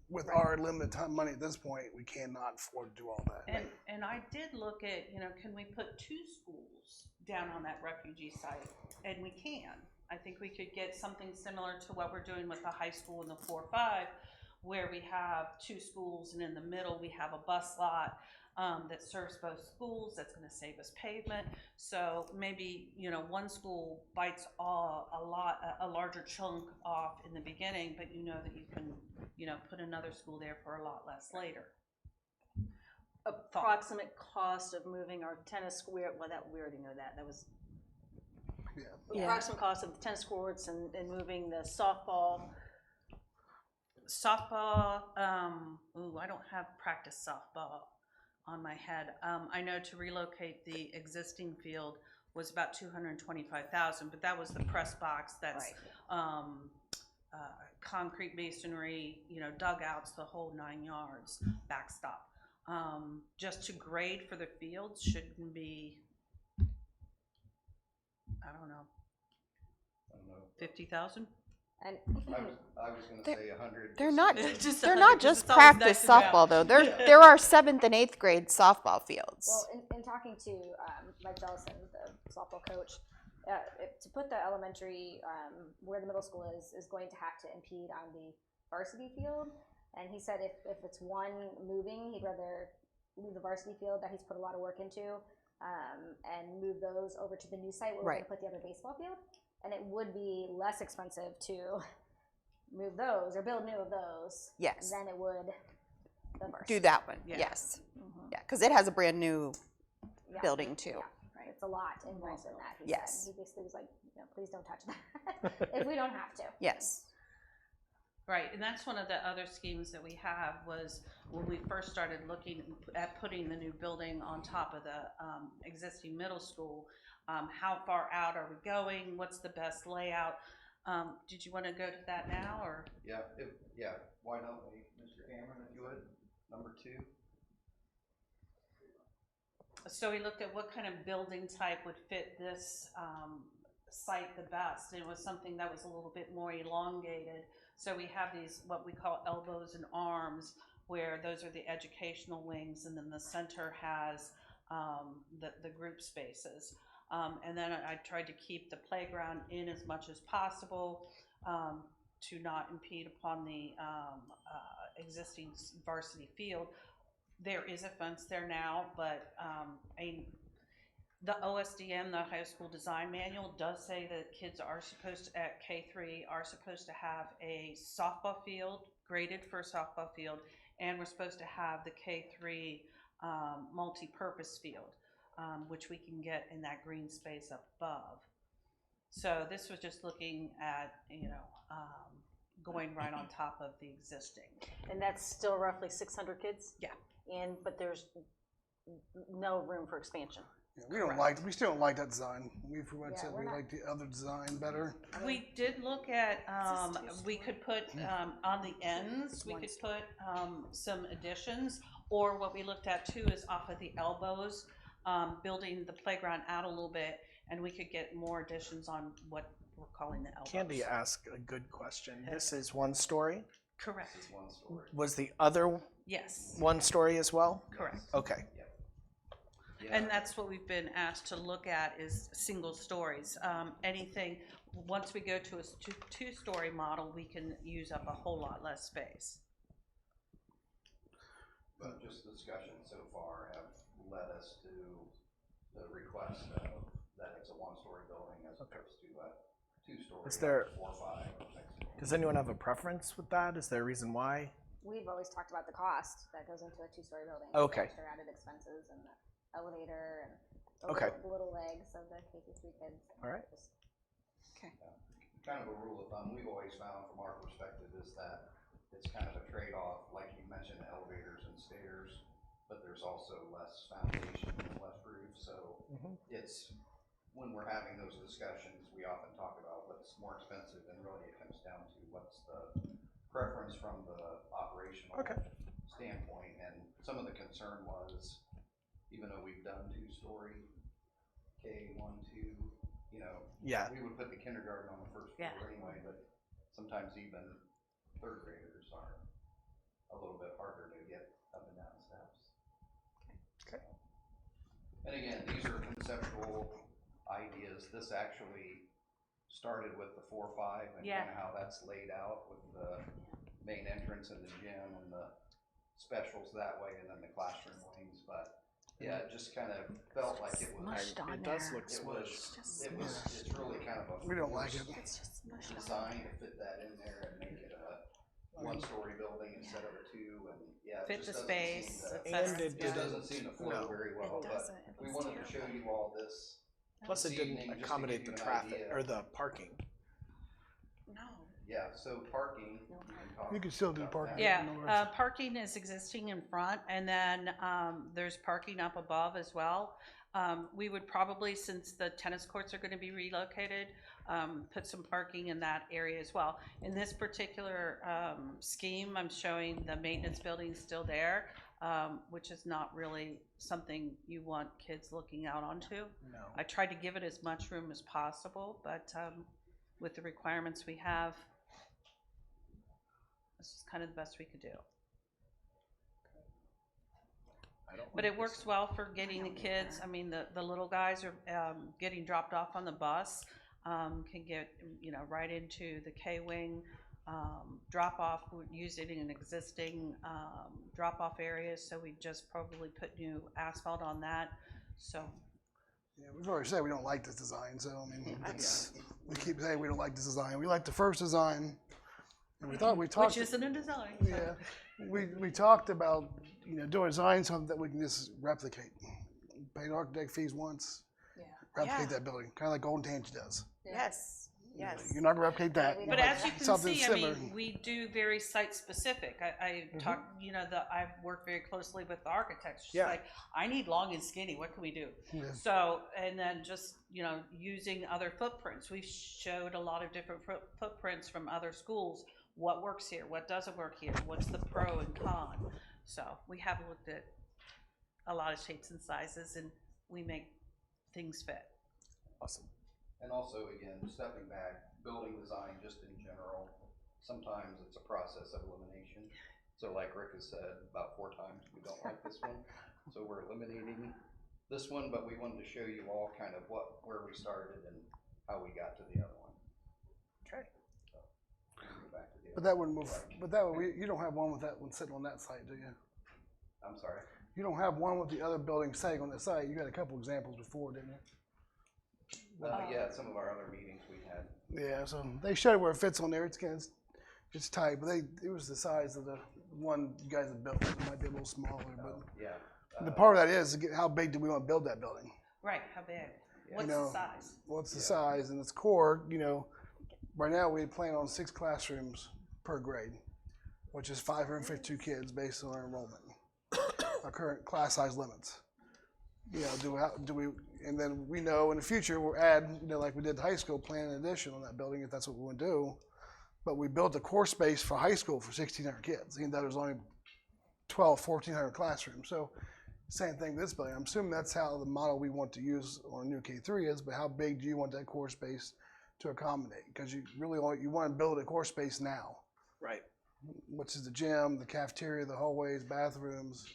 with our limited time money at this point, we cannot afford to do all that. And I did look at, can we put 2 schools down on that refugee site? And we can. I think we could get something similar to what we're doing with the high school and the 4-5, where we have 2 schools and in the middle we have a bus lot that serves both schools. That's going to save us pavement. So maybe, one school bites a larger chunk off in the beginning, but you know that you can, put another school there for a lot less later. Approximate cost of moving our tennis court, well, we already know that. That was approximate cost of the tennis courts and moving the softball. Softball, I don't have practice softball on my head. I know to relocate the existing field was about $225,000, but that was the press box that's concrete masonry, dugouts, the whole 9 yards, backstop. Just to grade for the fields shouldn't be, I don't know, 50,000? And I was gonna say 100. They're not. Just They're 100, not 'cause just it's always practice nice to know. softball though. There are 7th and 8th grade softball fields. Well, in talking to Mike Jellison, the softball coach, to put the elementary where the middle school is going to have to impede on the varsity field. And he said if it's one moving, he'd rather move the varsity field that he's put a lot of work into and move those over to the new site where we're going to put the other baseball field. And it would be less expensive to move those or build new of those than it would the varsity. Do that one, yes. Yeah, because it has a brand new building too. Yeah, right. It's a lot involved in that. He Yes. said. He basically was like, please don't touch that if we don't have to. Yes. Right, and that's one of the other schemes that we have was when we first started looking at putting the new building on top of the existing middle school. How far out are we going? What's the best layout? Did you want to go to that now, or? Yeah, why don't we, Mr. Cameron, if you would, number 2. So we looked at what kind of building type would fit this site the best. It was something that was a little bit more elongated. So we have these, what we call elbows and arms, where those are the educational wings, and then the center has the group spaces. And then I tried to keep the playground in as much as possible to not impede upon the existing varsity field. There is a fence there now, but the OSDM, the High School Design Manual, does say that kids are supposed to, at K3, are supposed to have a softball field, graded for a softball field, and we're supposed to have the K3 multi-purpose field. Which we can get in that green space up above. So this was just looking at, going right on top of the existing. And that's still roughly 600 kids? Yeah. But there's no room for expansion. Yeah, we still don't like that design. We like the other design better. We did look at, we could put, on the ends, we could put some additions, or what we looked at too is off of the elbows, building the playground out a little bit, and we could get more additions on what we're calling the elbows. Candy asked a good question. This is 1 story? Correct. This is 1 story. Was the other Yes. 1 story as well? Correct. Okay. Yeah. And that's what we've been asked to look at is single stories. Anything, once we go to a 2-story model, we can use up a whole lot less space. But just the discussions so far have led us to the request of that it's a 1-story building as opposed to a 2-story. Is there? 4 or 5. Does anyone have a preference with that? Is there a reason why? We've always talked about the cost that goes into a 2-story building. Okay. Extra added expenses and the elevator and the little legs of the K-3 kids. All right. Okay. Kind of a rule of thumb we've always found from our perspective is that it's kind of a trade-off, like you mentioned, elevators and stairs, but there's also less foundation and less roof. So it's when we're having those discussions, we often talk about what's more expensive, and really it comes down to what's the preference from the operational standpoint. And some of the concern was, even though we've done 2-story K1, 2, we would put the kindergarten on the first floor anyway, but sometimes even 3rd graders are a little bit harder to get up and down steps. Okay. And again, these are conceptual ideas. This actually started with the 4-5 and kind of how that's laid out with the main entrance and the gym and the specials that way, and then the classroom wings. But yeah, it just kind of felt like it was. It does look smushed. It's really kind of a. We don't like it. Designed to fit that in there and make it a 1-story building instead of a 2, and fit the space. It doesn't seem to flow very well, but we wanted to show you all this. Plus, it didn't accommodate the traffic or the parking. No. Yeah, so parking. You can still do parking. Yeah, parking is existing in front, and then there's parking up above as well. We would probably, since the tennis courts are going to be relocated, put some parking in that area as well. In this particular scheme, I'm showing the maintenance building still there, which is not really something you want kids looking out onto. No. I tried to give it as much room as possible, but with the requirements we have, this is kind of the best we could do. But it works well for getting the kids. I mean, the little guys are getting dropped off on the bus, can get, right into the K-wing drop off. We're using an existing drop off area, so we just probably put new asphalt on that. So. Yeah, we've already said we don't like this design, so I mean, we keep saying we don't like this design. We like the first design, and we talked. Which isn't a design. Yeah, we talked about doing a design something that we can just replicate. Pay architect fees once, replicate that building, kind of like Golden Tange does. Yes. Yes. You're not gonna replicate that. But as you can something see, similar. I mean, we do very site specific. I talk, I've worked very closely with the architects. She's like, I need long and skinny. What can we do? Yeah. So, and then just, using other footprints. We showed a lot of different footprints from other schools. What works here? What doesn't work here? What's the pro and con? So we have looked at a lot of shapes and sizes, and we make things fit. Awesome. And also, again, stepping back, building design just in general, sometimes it's a process of elimination. So like Rick has said about 4 times, we don't like this one. So we're eliminating this one, but we wanted to show you all kind of where we started and how we got to the other one. Okay. So, we'll go back to the But other that wouldn't move. But that would, you don't have one with that one sitting on that site, do you? I'm sorry? You don't have one with the other building sitting on that site. You had a couple examples before, didn't you? Yeah, some of our other meetings we had. Yeah, so they showed it where it fits on there. It's tight, but it was the size of the one you guys have built. It might be a little smaller, but yeah. The part of that is how big do we want to build that building? Right, how big? What's the size? What's the size and its core? Right now we plan on 6 classrooms per grade, which is 552 kids based on our enrollment, our current class size limits. Do we? And then we know in the future we'll add, like we did the high school, plan an addition on that building if that's what we want to do. But we built a core space for high school for 1,600 kids, even though there's only 1,400 classrooms. So same thing with this building. I'm assuming that's how the model we want to use on a new K3 is, but how big do you want that core space to accommodate? Because you really you want to build a core space now. Right. Which is the gym, the cafeteria, the hallways, bathrooms.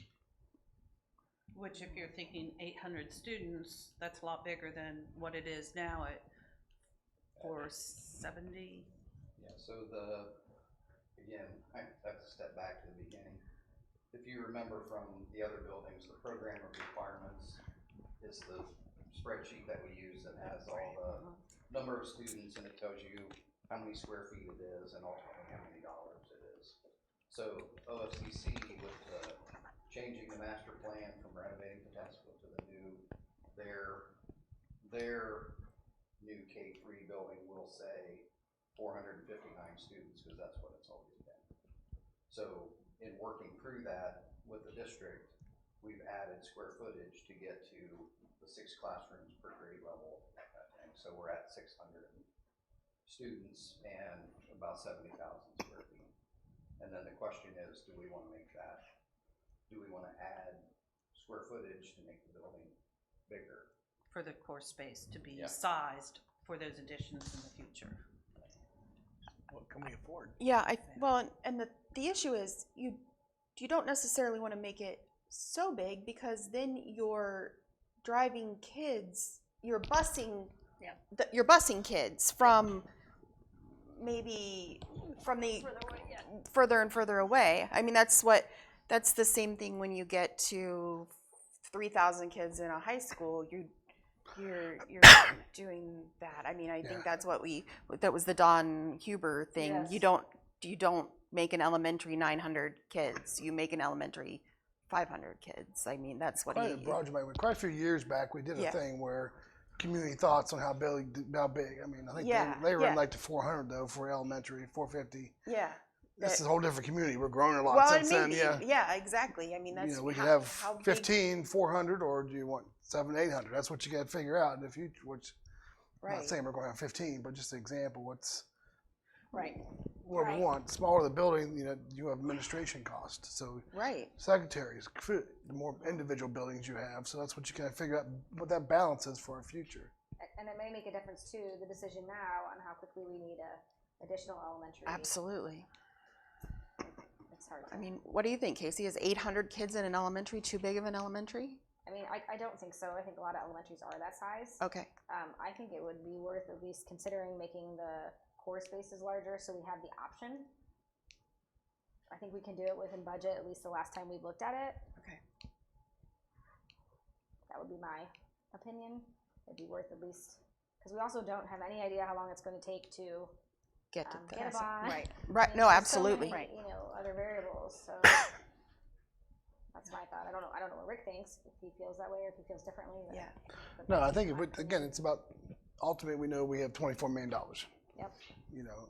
Which, if you're thinking 800 students, that's a lot bigger than what it is now at 470. Yeah, so again, I have to step back to the beginning. If you remember from the other buildings, the program of requirements is the spreadsheet that we use that has all the number of students, and it tells you how many square feet it is and ultimately how many dollars it is. So OFCC, with the changing the master plan from renovating Pataskala to their new K3 building will say 459 students, because that's what it's always been. So in working through that with the district, we've added square footage to get to the 6 classrooms per grade level at that time. So we're at 600 students and about 70,000 square feet. And then the question is, do we want to add square footage to make the building bigger? For the core space to be sized for those additions in the future. What can we afford? Yeah, and the issue is you don't necessarily want to make it so big, because then you're driving kids, you're busing kids from maybe from the further and further away. I mean, that's the same thing when you get to 3,000 kids in a high school. You're doing that. I mean, I think that was the Don Huber thing. Yes. You don't make an elementary 900 kids. You make an elementary 500 kids. I mean, that's what quite a few years back, we did a thing where community thoughts on how big. I mean, I think they run like to 400 though for elementary, 450. Yeah. This is a whole different community. We're growing a lot since then. Yeah. Yeah, exactly. I mean, that's we could have 15, 400, or do you want 700, 800. That's what you got to figure out in the future. Which I'm not Right. saying we're going to have 15, but just an example. What's Right. what we want. Smaller the building, you have administration costs. So Right. secretaries, the more individual buildings you have. So that's what you got to figure out what that balance is for our future. And it may make a difference too, the decision now on how quickly we need a additional elementary. Absolutely. It's hard to. I mean, what do you think, Casey? Is 800 kids in an elementary too big of an elementary? I mean, I don't think so. I think a lot of elementaries are that size. Okay. I think it would be worth at least considering making the core spaces larger so we have the option. I think we can do it within budget, at least the last time we looked at it. Okay. That would be my opinion. It'd be worth at least, because we also don't have any idea how long it's going to take to Get to get a bond. Right. Right. And No, there's absolutely. So many, other variables. So that's my thought. I don't know what Rick thinks, if he feels that way or if he feels differently. Yeah. No, I think it's about ultimately we know we have $24 million. Yep.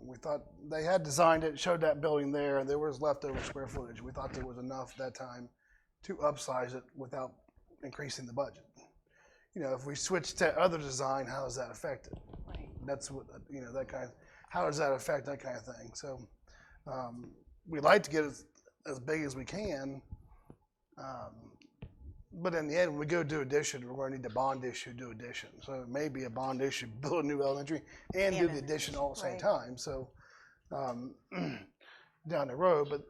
We thought they had designed it, showed that building there, and there was leftover square footage. We thought there was enough at that time to upsize it without increasing the budget. If we switch to other design, how does that affect it? Right. That's what, that kind of, how does that affect that kind of thing? So we like to get it as big as we can. But in the end, when we go do addition, we're going to need the bond issue to do addition. So it may be a bond issue, build a new elementary, and do the addition all at the same time. So down the road, but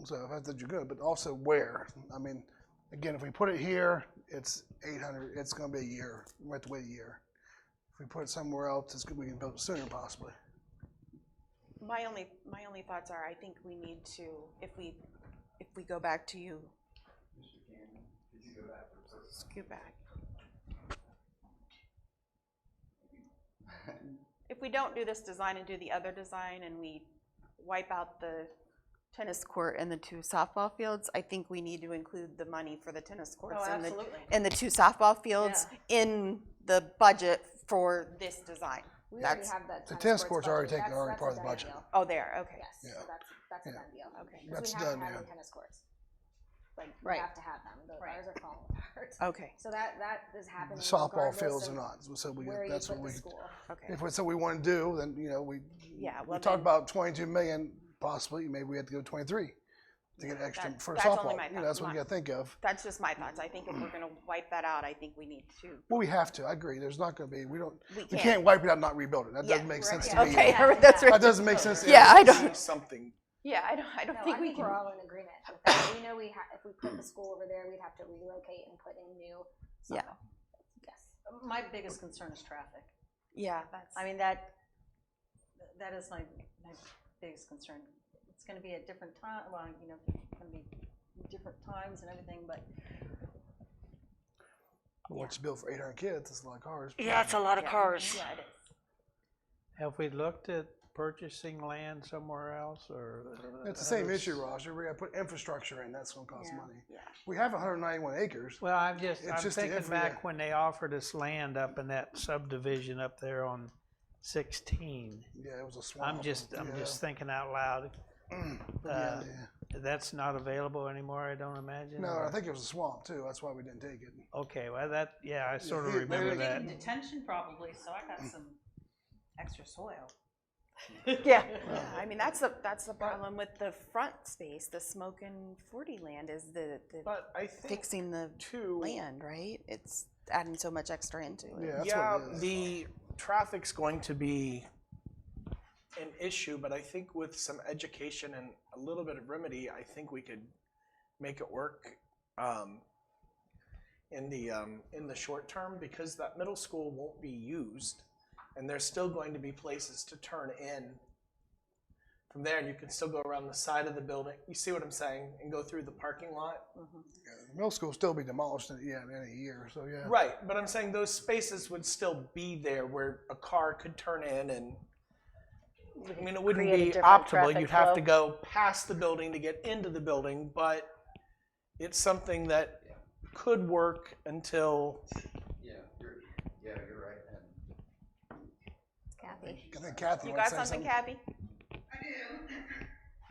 so I think you're good. But also where? I mean, again, if we put it here, it's 800. It's going to be a year. We have to wait a year. If we put it somewhere else, it's good. We can build it sooner, possibly. My only thoughts are, I think we need to, if we go back to you. Scoot back. If we don't do this design and do the other design and we wipe out the tennis court and the 2 softball fields, I think we need to include the money for the tennis courts and the 2 softball fields in the budget for this design. We already have that. The tennis courts are already already part of the budget. Deal. Oh, there. Okay. Yes. Yeah. So that's a done deal. Okay. That's we have done, to have yeah. the tennis courts. Like Right. we have to have them. Ours are falling apart. Okay. So that is happening. Softball regardless fields of are not. So where that's you what put we. the school. Okay. If it's what we want to do, then we Well, talked about 22 million possibly. Maybe we have to go 23 to get extra for that's only softball. my That's what you got to think of. That's just my thoughts. I think if we're going to wipe that out, I think we need to. Well, we have to. I agree. There's not going to be. We can't. can't wipe it out and not rebuild it. That doesn't make sense to me. Okay, that's right. That doesn't make sense. Yeah, I don't. Something. Yeah, I don't No, think I we think can. we're all in agreement with that. We know if we put the school over there, we'd have to relocate and put in new. Yeah. Yes. My biggest concern is traffic. Yeah. I mean, that is my biggest concern. It's gonna be at different time, well, gonna be different times and everything, but. Once you build for 800 kids, it's a lot of cars. Yeah, it's a lot of cars. Yeah, it is. Have we looked at purchasing land somewhere else, or? It's the same issue, Roger. We got to put infrastructure in. That's going to cost money. Yeah. We have 191 acres. Well, I'm It's just the thinking back when they offered us land up in that subdivision up there on 16. Yeah, it was a swamp. I'm just thinking out loud. That's not available anymore, I don't imagine. No, or- I think it was a swamp too. That's why we didn't take it. Okay, well I sort of Yeah, remember We're that. getting detention probably, so I got some extra soil. Yeah. I mean, that's the problem with the front space, the smoking 40 land is the But I think fixing the land, right? It's adding so much extra into it. Yeah, that's yeah, what it is. the traffic's going to be an issue, but I think with some education and a little bit of remedy, I think we could make it work in the short term, because that middle school won't be used, and there's still going to be places to turn in from there, and you can still go around the side of the building. You see what I'm saying? And go through the parking lot. Yeah, the middle school will still be demolished in a year. So yeah. Right, but I'm saying those spaces would still be there where a car could turn in, and I mean, it wouldn't Create a be different optimal. traffic You'd have flow. to go past the building to get into the building, but it's something that could work until. Yeah, you're right. Kathy. I think Kathy You wants got to say something, Kathy? I do.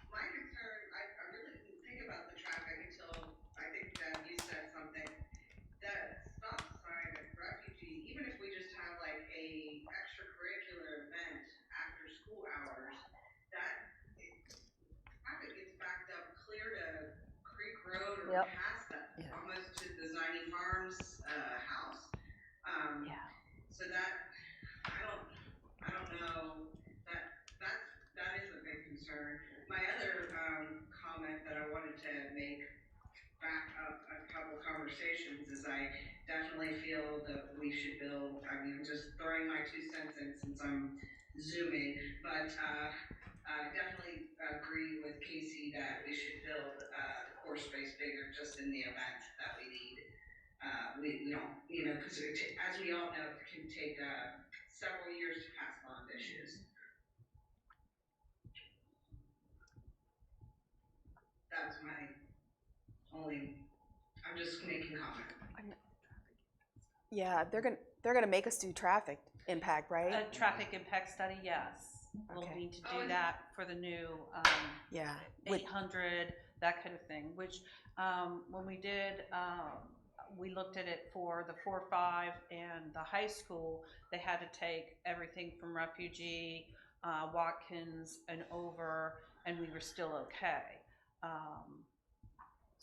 My concern, I really didn't think about the traffic until I think you said something. That feel that we should build, I mean, I'm just throwing my 2 cents in since I'm zooming, but I definitely agree with Casey that we should build the core space bigger just in the event that we need. We don't, you know, because as we all know, it can take several years to pass bond issues. That's my only, I'm just making comment. Yeah, they're gonna make us do traffic impact, right? A traffic impact study, yes. We'll Okay. need to do that for the new Yeah. 800, that kind of thing, which when we did, we looked at it for the 4-5 and the high school, they had to take everything from Refugee, Watkins, and over, and we were still okay.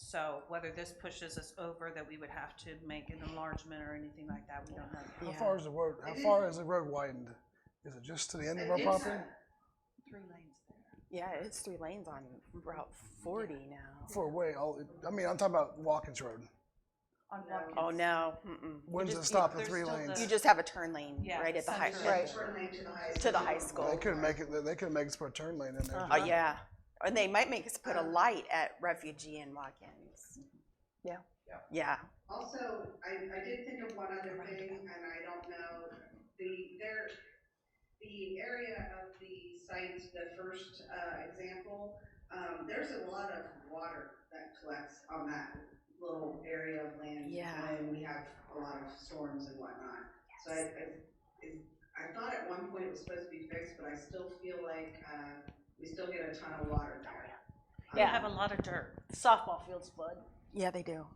So whether this pushes us over that we would have to make an enlargement or anything like that, we don't know yet. How far is the road? How far is the road widened? Is it just to the end of our property? 3 lanes there. Yeah, it's 3 lanes on Route 40 now. For way, I mean, I'm talking about Watkins Road. On Watkins. Oh no. Mm-mm. When's You it just- stop there's at 3 still lanes? the- You just have a turn lane Yeah, right at the high. center. Right. Turn lane to the high To the high school. They couldn't make it. They couldn't make us put a turn lane in there. Oh yeah, and they might make us put a light at Refugee and Watkins. Yeah. Yeah. Also, I did think of one other thing, and I don't know, the area of the site, the first example, there's a lot of water that collects on that little area of land when we have a lot of storms and whatnot. So I thought at one point it was supposed to be fixed, but I still feel like we still get a ton of water there. We have a lot of dirt. Softball fields flood. Yeah, they do.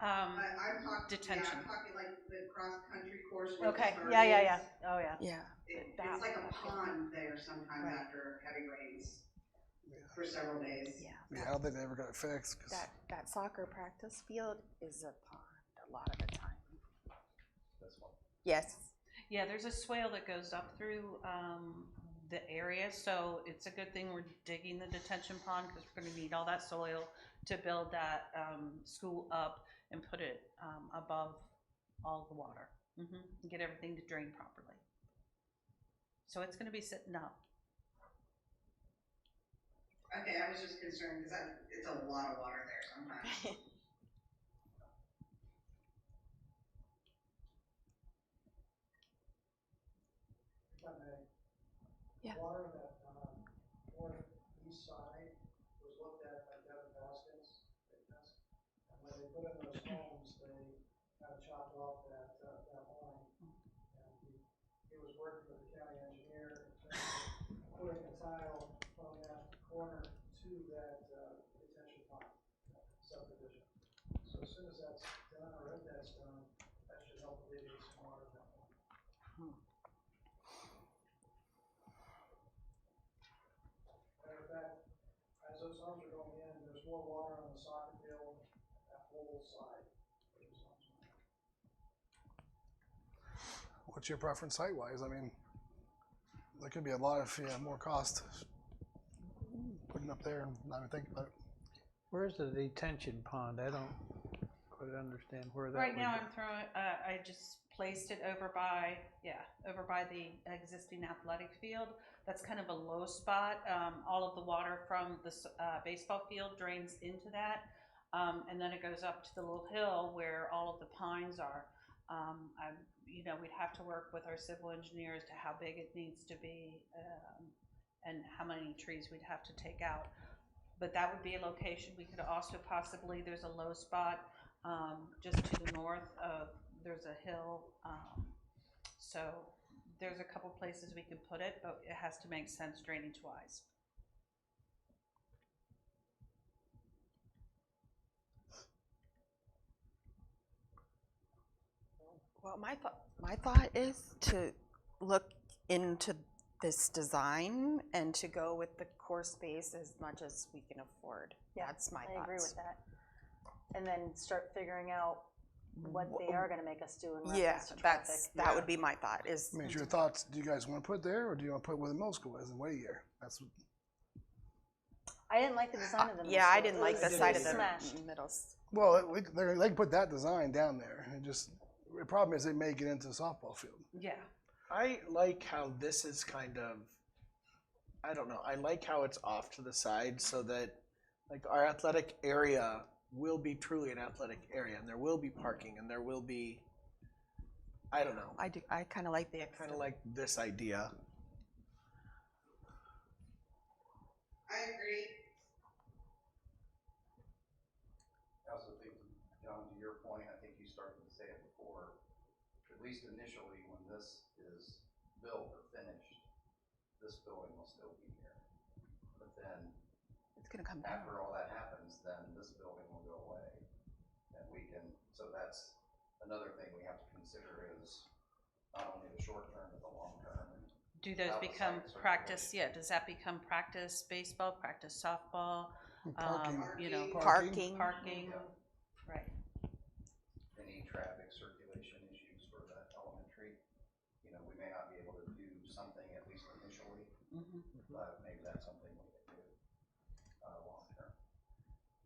I'm talking, Detention. Yeah, I'm talking like the cross-country course. with Okay, the yeah. sardines. Oh, yeah. Yeah. It's like a pond there sometimes after heavy rains for several days. Yeah, I don't think they ever got it fixed. 'Cause That soccer practice field is a pond a lot of the time. Yes. Yeah, there's a swale that goes up through the area, so it's a good thing we're digging the detention pond because we're going to need all that soil to build that school up and put it above all the water, and get everything to drain properly. So it's going to be sitting up. Okay, I was just concerned because it's a lot of water there sometimes. Yeah. Water on that northeast side was looked at by Devin Baskins, and when they put in those homes, they kind of chopped off that line. And he was working with the county engineer in terms of putting a tile from that corner to that detention pond subdivision. So as soon as that's done, or if that's done, that should help alleviate some water at that point. Matter of fact, as those homes are going in, there's more water on the soccer field, that whole side. what's your preference site-wise? I mean, there could be a lot of more cost putting up there and not even think about it. Where's the detention pond? I don't quite understand where that Right would now, be. I'm throwing. I just placed it over by the existing athletic field. That's kind of a low spot. All of the water from the baseball field drains into that, and then it goes up to the little hill where all of the pines are. We'd have to work with our civil engineers to how big it needs to be, and how many trees we'd have to take out. But that would be a location. We could also possibly, there's a low spot just to the north of, there's a hill. So there's a couple places we could put it, but it has to make sense drainage-wise. Well, my thought is to look into this design and to go with the core space as much as we can afford. Yeah, That's my I thoughts. agree with that. And then start figuring out what they are gonna make us do in Yeah, reference to traffic. that would be my thought. Is I mean, your thoughts, do you guys want to put there, or do you want to put where the middle school is in Whittier? That's what, I didn't like the design of the middle yeah, I school. didn't It like was the side of the smashed. middle. well, they can put that design down there and just, The problem is they may get into the softball field. Yeah. I like how this is kind of, I don't know, I like how it's off to the side so that like our athletic area will be truly an athletic area, and there will be parking, and there will be, I don't know. I kind of like the I kind of like this idea. I agree. I also think, John, to your point, I think you started to say it before, at least initially, when this is built or finished, this building will still be here. But then, it's gonna come down. after all that happens, then this building will go away. And we can, so that's another thing we have to consider is not only the short term, but the long term. Do those become practice? Yeah, does that become practice baseball, practice softball? Parking. You know, Parking. Parking. Right. Any traffic circulation issues for the elementary, you know, we may not be able to do something at least initially, but maybe that's something we can do long term.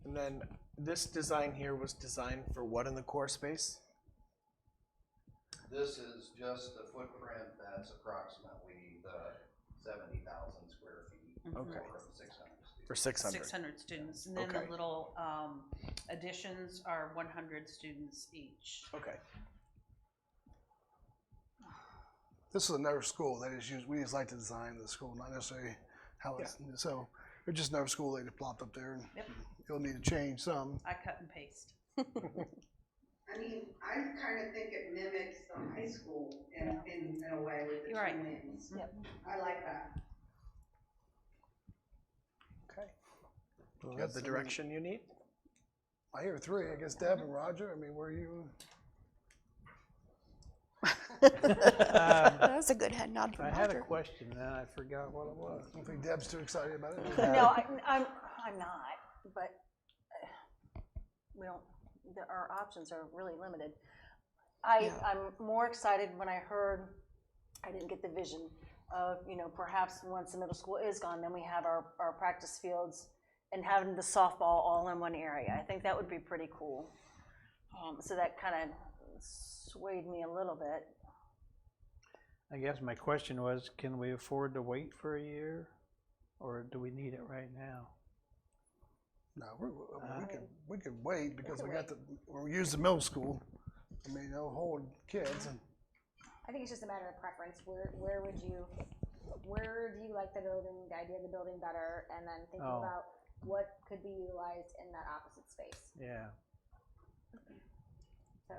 And then this design here was designed for what in the core space? This is just the footprint that's approximately the 70,000 square feet Okay. for 600 students. For 600. 600 students, and then Okay. the little additions are 100 students each. Okay. This is another school. We just like to design the school, not necessarily how it's, so it's just another school they just plopped up there, and Yep. you'll need to change some. I cut and paste. I mean, I kind of think it mimics the high school in a way with the You're right. two wings. Yep. I like that. Okay. Do you have the direction you need? I hear three. I guess Deb and Roger. I mean, where you? That was a good head nod from I had a Roger. question, then I forgot what it was. I don't think Deb's too excited about it. No, I'm not, but we don't, our options are really limited. I'm more excited when I heard, I didn't get the vision of, you know, perhaps once the middle school is gone, then we have our practice fields and having the softball all in one area. I think that would be pretty cool. So that kind of swayed me a little bit. I guess my question was, can we afford to wait for a year, or do we need it right now? No, we could wait because we use the middle school. I mean, they'll hold kids. And I think it's just a matter of preference. Where do you like the building, the idea of the building better, and then thinking about what could be utilized in that opposite space. Yeah. So.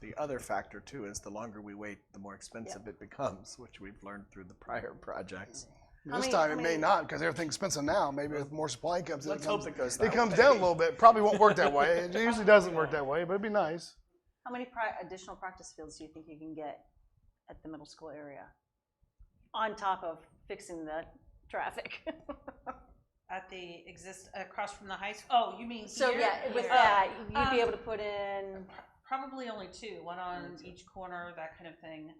The other factor too is the longer we wait, the more expensive it becomes, which we've learned through the prior projects. This time it may not because everything's expensive now. Maybe if more supply comes in, Let's hope it goes it that comes way. down a little bit. Probably won't work that way. It usually doesn't work that way, but it'd be nice. How many additional practice fields do you think you can get at the middle school area? On top of fixing the traffic. At the across from the high school. Oh, you mean So here? yeah, with that, you'd be able to put in. Probably only two, one on each corner, that kind of thing.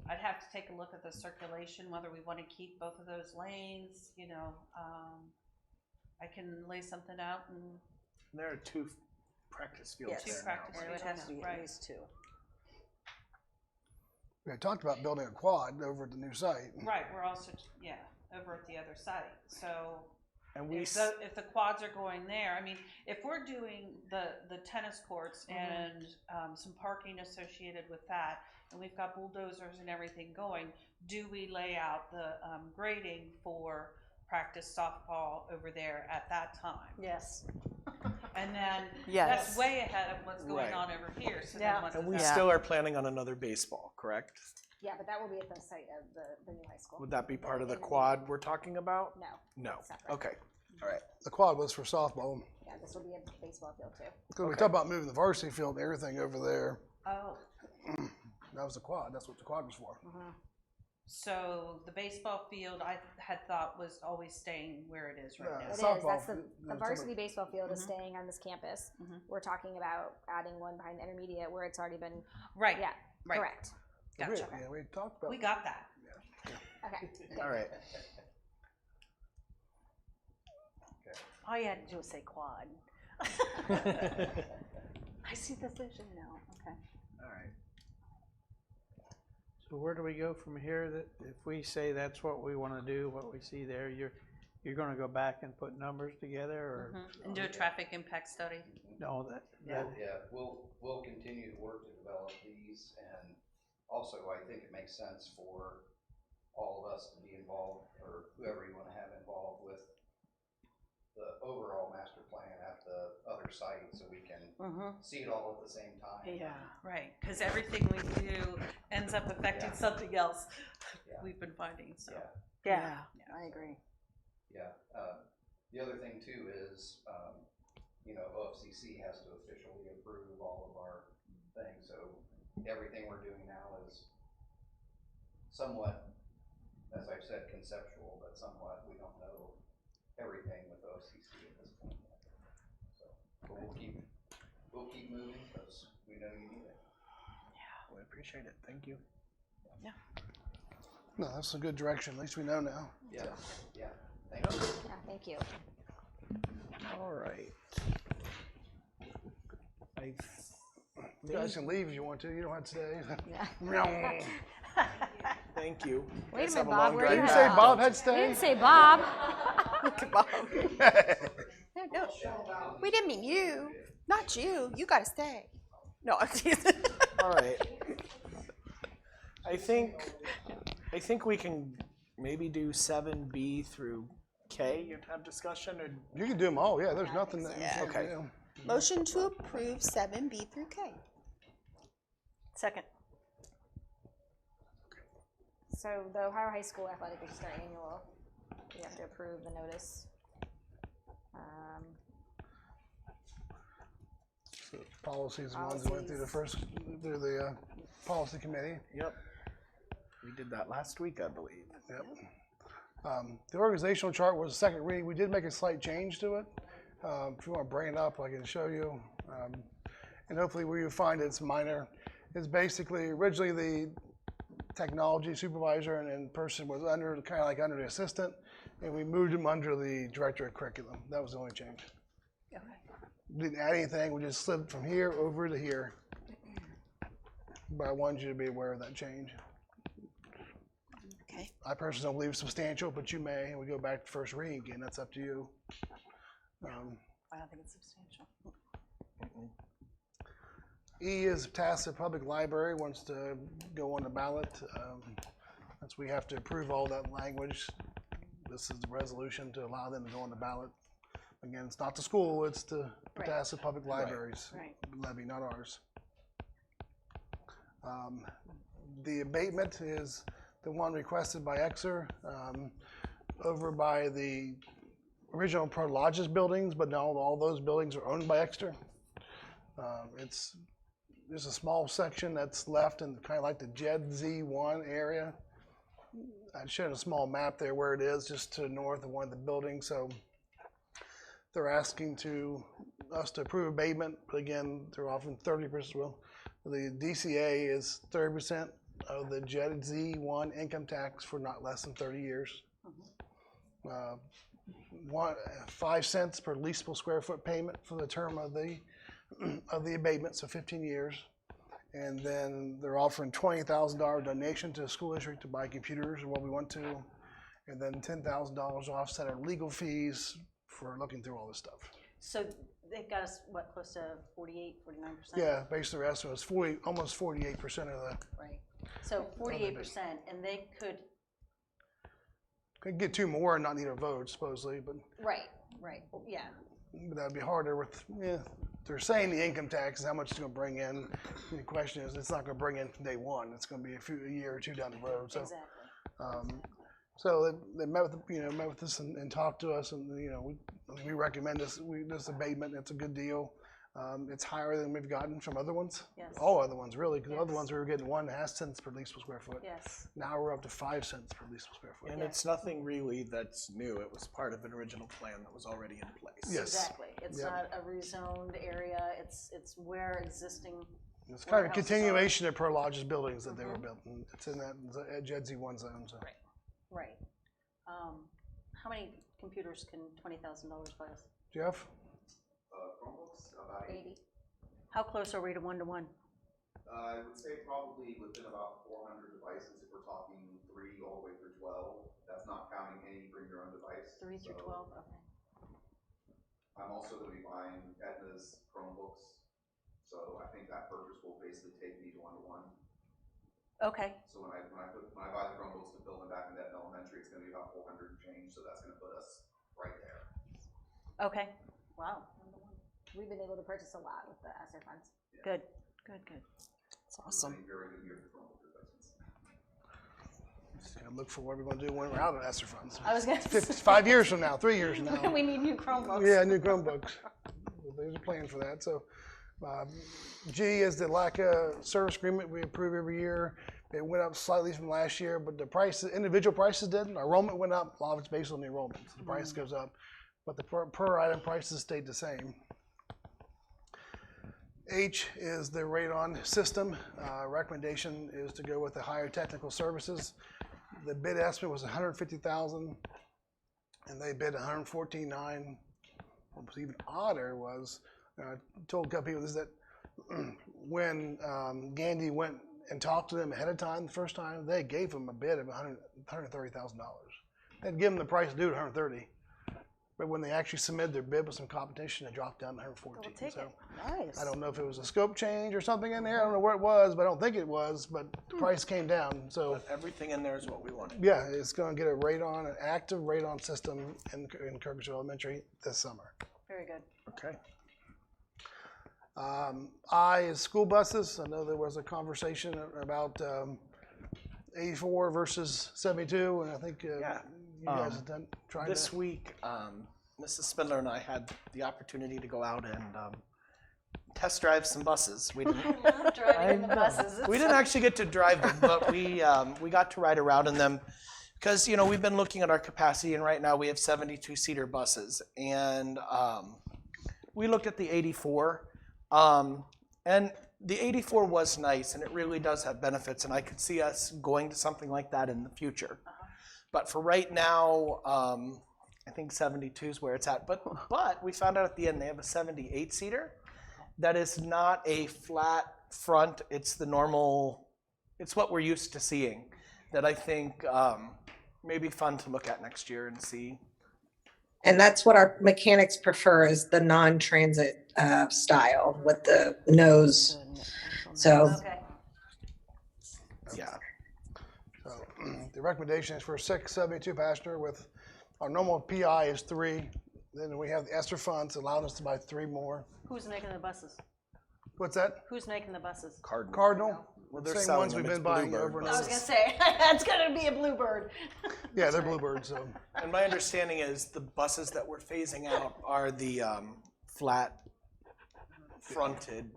I'd have to take a look at the circulation, whether we want to keep both of those lanes, you know. I can lay something out and. There are two practice fields Two there practice now. It would have to be right. at least two. We had talked about building a quad over at the new site. Right, we're also, over at the other site, so. And we If the quads are going there, I mean, if we're doing the tennis courts and some parking associated with that, and we've got bulldozers and everything going, do we lay out the grading for practice softball over there at that time? Yes. And then Yes. that's way ahead of what's going Right. on over here. So Yeah. then what And does we that- still are planning on another baseball, correct? Yeah, but that will be at the site of the new high school. Would that be part of the quad we're talking about? No. No. Separate. Okay. All right. The quad was for softball. Yeah, this will be a baseball field too. Because we talked about moving the varsity field and everything over there. Oh, That was the quad. That's what the quad was for. so the baseball field I had thought was always staying where it is right Yeah. now. It is, Softball, that's the no, varsity somebody- baseball field is staying on this campus. We're talking about adding one behind intermediate where it's already been. Right. Yeah, Right. correct. Gotcha. Yeah, we talked about We got that. Okay. good. All right. All you had to do was say quad. I see the vision now. Okay. All right. So where do we go from here? That if we say that's what we want to do, what we see there, you're going to go back and put numbers together, or And do a traffic impact study. no? That Yeah, we'll continue to work to develop these, and also I think it makes sense for all of us to be involved, or whoever you want to have involved with the overall master plan at the other site, so we can see it all at the same time. Yeah, right, because everything we do ends up affecting something else. We've been finding, so. Yeah, I agree. Yeah, the other thing too is, OFCC has to officially approve all of our things, so everything we're doing now is somewhat, as I've said, conceptual, but somewhat, we don't know everything with OFCC at this point yet. So, but we'll keep moving because we know you need it. Yeah, we appreciate it. Thank you. Yeah. No, that's a good direction. At least we know now. Yeah. Yeah. Thank you. Yeah, thank you. All right. You guys can leave if you want to. You don't have to stay. Thank you. Wait a Guys minute, have Bob, long where drive you You back. say Bob had to We stay? didn't say Bob. Bob. No, we didn't mean you. Not you. You gotta stay. No, I'm teasing. All right. I think we can maybe do 7B through K. You'd have discussion, or You can do them all. Yeah, there's nothing that. Yeah. Okay. Motion to approve 7B through K. Second. So the Ohio High School Athletic Register Annual, we have to approve the notice. Policies, the ones that went through the policy committee. Yep. We did that last week, I believe. Yep. The organizational chart was the second reading. We did make a slight change to it. If you want to bring it up, I can show you. And hopefully where you find it's minor. It's basically originally the technology supervisor and person was under kind of like under the assistant, and we moved him under the director of curriculum. That was the only change. Okay. We didn't add anything. We just slid from here over to here. But I wanted you to be aware of that change. Okay. I personally don't believe it's substantial, but you may, and we go back to first reading again. That's up to you. I don't think it's substantial. E is Tacit Public Library wants to go on the ballot. That's we have to approve all that language. This is the resolution to allow them to go on the ballot. Again, it's not the school, it's the Tacit Public Libraries levy, not ours. The abatement is the one requested by Exeter over by the original Prologis buildings, but now all those buildings are owned by Exeter. There's a small section that's left in kind of like the JED Z1 area. I showed a small map there where it is, just to the north of one of the buildings. So they're asking us to approve abatement, but again, they're offering 30%. Well, the DCA is 30% of the JED Z1 income tax for not less than 30 years. 5 cents per leasable square foot payment for the term of the abatement, so 15 years. And then they're offering $20,000 donation to the school district to buy computers or what we want to. And then $10,000 offset our legal fees for looking through all this stuff. So they got us, what, close to 48, 49%? Yeah, basically the rest was almost 48% of the. Right. So 48%, and they could. Could get 2 more and not need a vote, supposedly, but. Right, yeah. But that'd be harder with, they're saying the income tax is how much it's going to bring in. And the question is, it's not going to bring in from day one. It's going to be a year or two down the road. So, Exactly. So they met with us and talked to us, and we recommend this abatement. It's a good deal. It's higher than we've gotten from other ones. Yes. All other ones really, because other ones we were getting 1.5 cents per leasable square foot. Yes. Now we're up to 5 cents per leasable square foot. And it's nothing really that's new. It was part of an original plan that was already in place. Yes. Exactly. It's not a rezoned area. It's where existing. It's kind of a continuation of Prologis buildings that they were built. And it's in that JED Z1 zone. So. Right. How many computers can $20,000 buy us? Jeff? Chromebooks, about 80. How close are we to 1-to-1? I would say probably within about 400 devices if we're talking 3 all the way through 12. That's not counting any bring your own device. 3 through 12, okay. I'm also going to be buying Edna's Chromebooks. So I think that purchase will basically take me to 1-to-1. Okay. So when I buy the Chromebooks to fill them back in that elementary, it's going to be about 400 and change. So that's going to put us right there. Okay. Wow. We've been able to purchase a lot with the ESSER funds. Good, good, good. That's awesome. Very good year for Chromebook replacements. Just gonna look for what we're gonna do when we're out of ESSER funds. I was gonna say. 5 years from now, 3 years from now. We need new Chromebooks. Yeah, new Chromebooks. There's a plan for that. So G is the LACA service agreement we approve every year. It went up slightly from last year, but the prices, individual prices didn't. Our enrollment went up. A lot of it's based on the enrollment. So the price goes up, but the per item prices stayed the same. H is the radon system. Recommendation is to go with the higher technical services. The bid estimate was $150,000, and they bid $114,900. What was even odder was, I told a couple people this, that when Gandy went and talked to them ahead of time the first time, they gave them a bid of $130,000. They'd give them the price due at $130,000. But when they actually submitted their bid with some competition, it dropped down to $114,000. So nice. I don't know if it was a scope change or something in there. I don't know where it was, but I don't think it was. But the price came down. So But everything in there is what we wanted. yeah, it's going to get an active radon system in Kirkensville Elementary this summer. Very good. Okay. I is school buses. I know there was a conversation about 84 versus 72, and I think you guys have tried this that. week, Mrs. Spindler and I had the opportunity to go out and test drive some buses. We didn't, I love driving the buses. we didn't actually get to drive them, but we got to ride around in them because we've been looking at our capacity, and right now we have 72-seater buses, and we looked at the 84, and the 84 was nice, and it really does have benefits, and I could see us going to something like that in the future. But for right now, I think 72 is where it's at. But we found out at the end they have a 78-seater that is not a flat front. It's the normal, it's what we're used to seeing that I think may be fun to look at next year and see. And that's what our mechanics prefer, is the non-transit style with the nose. So Okay. Yeah. So the recommendation is for 6 72 passenger with our normal PI is 3. Then we have the ESSER funds allowing us to buy 3 more. Who's making the buses? What's that? Who's making the buses? Cardinal. Well, they're Same selling ones them. we've It's been buying Bluebird over and I over. was gonna say that's gonna be a Bluebird. Yeah, they're Bluebirds. So And my understanding is the buses that we're phasing out are the flat fronted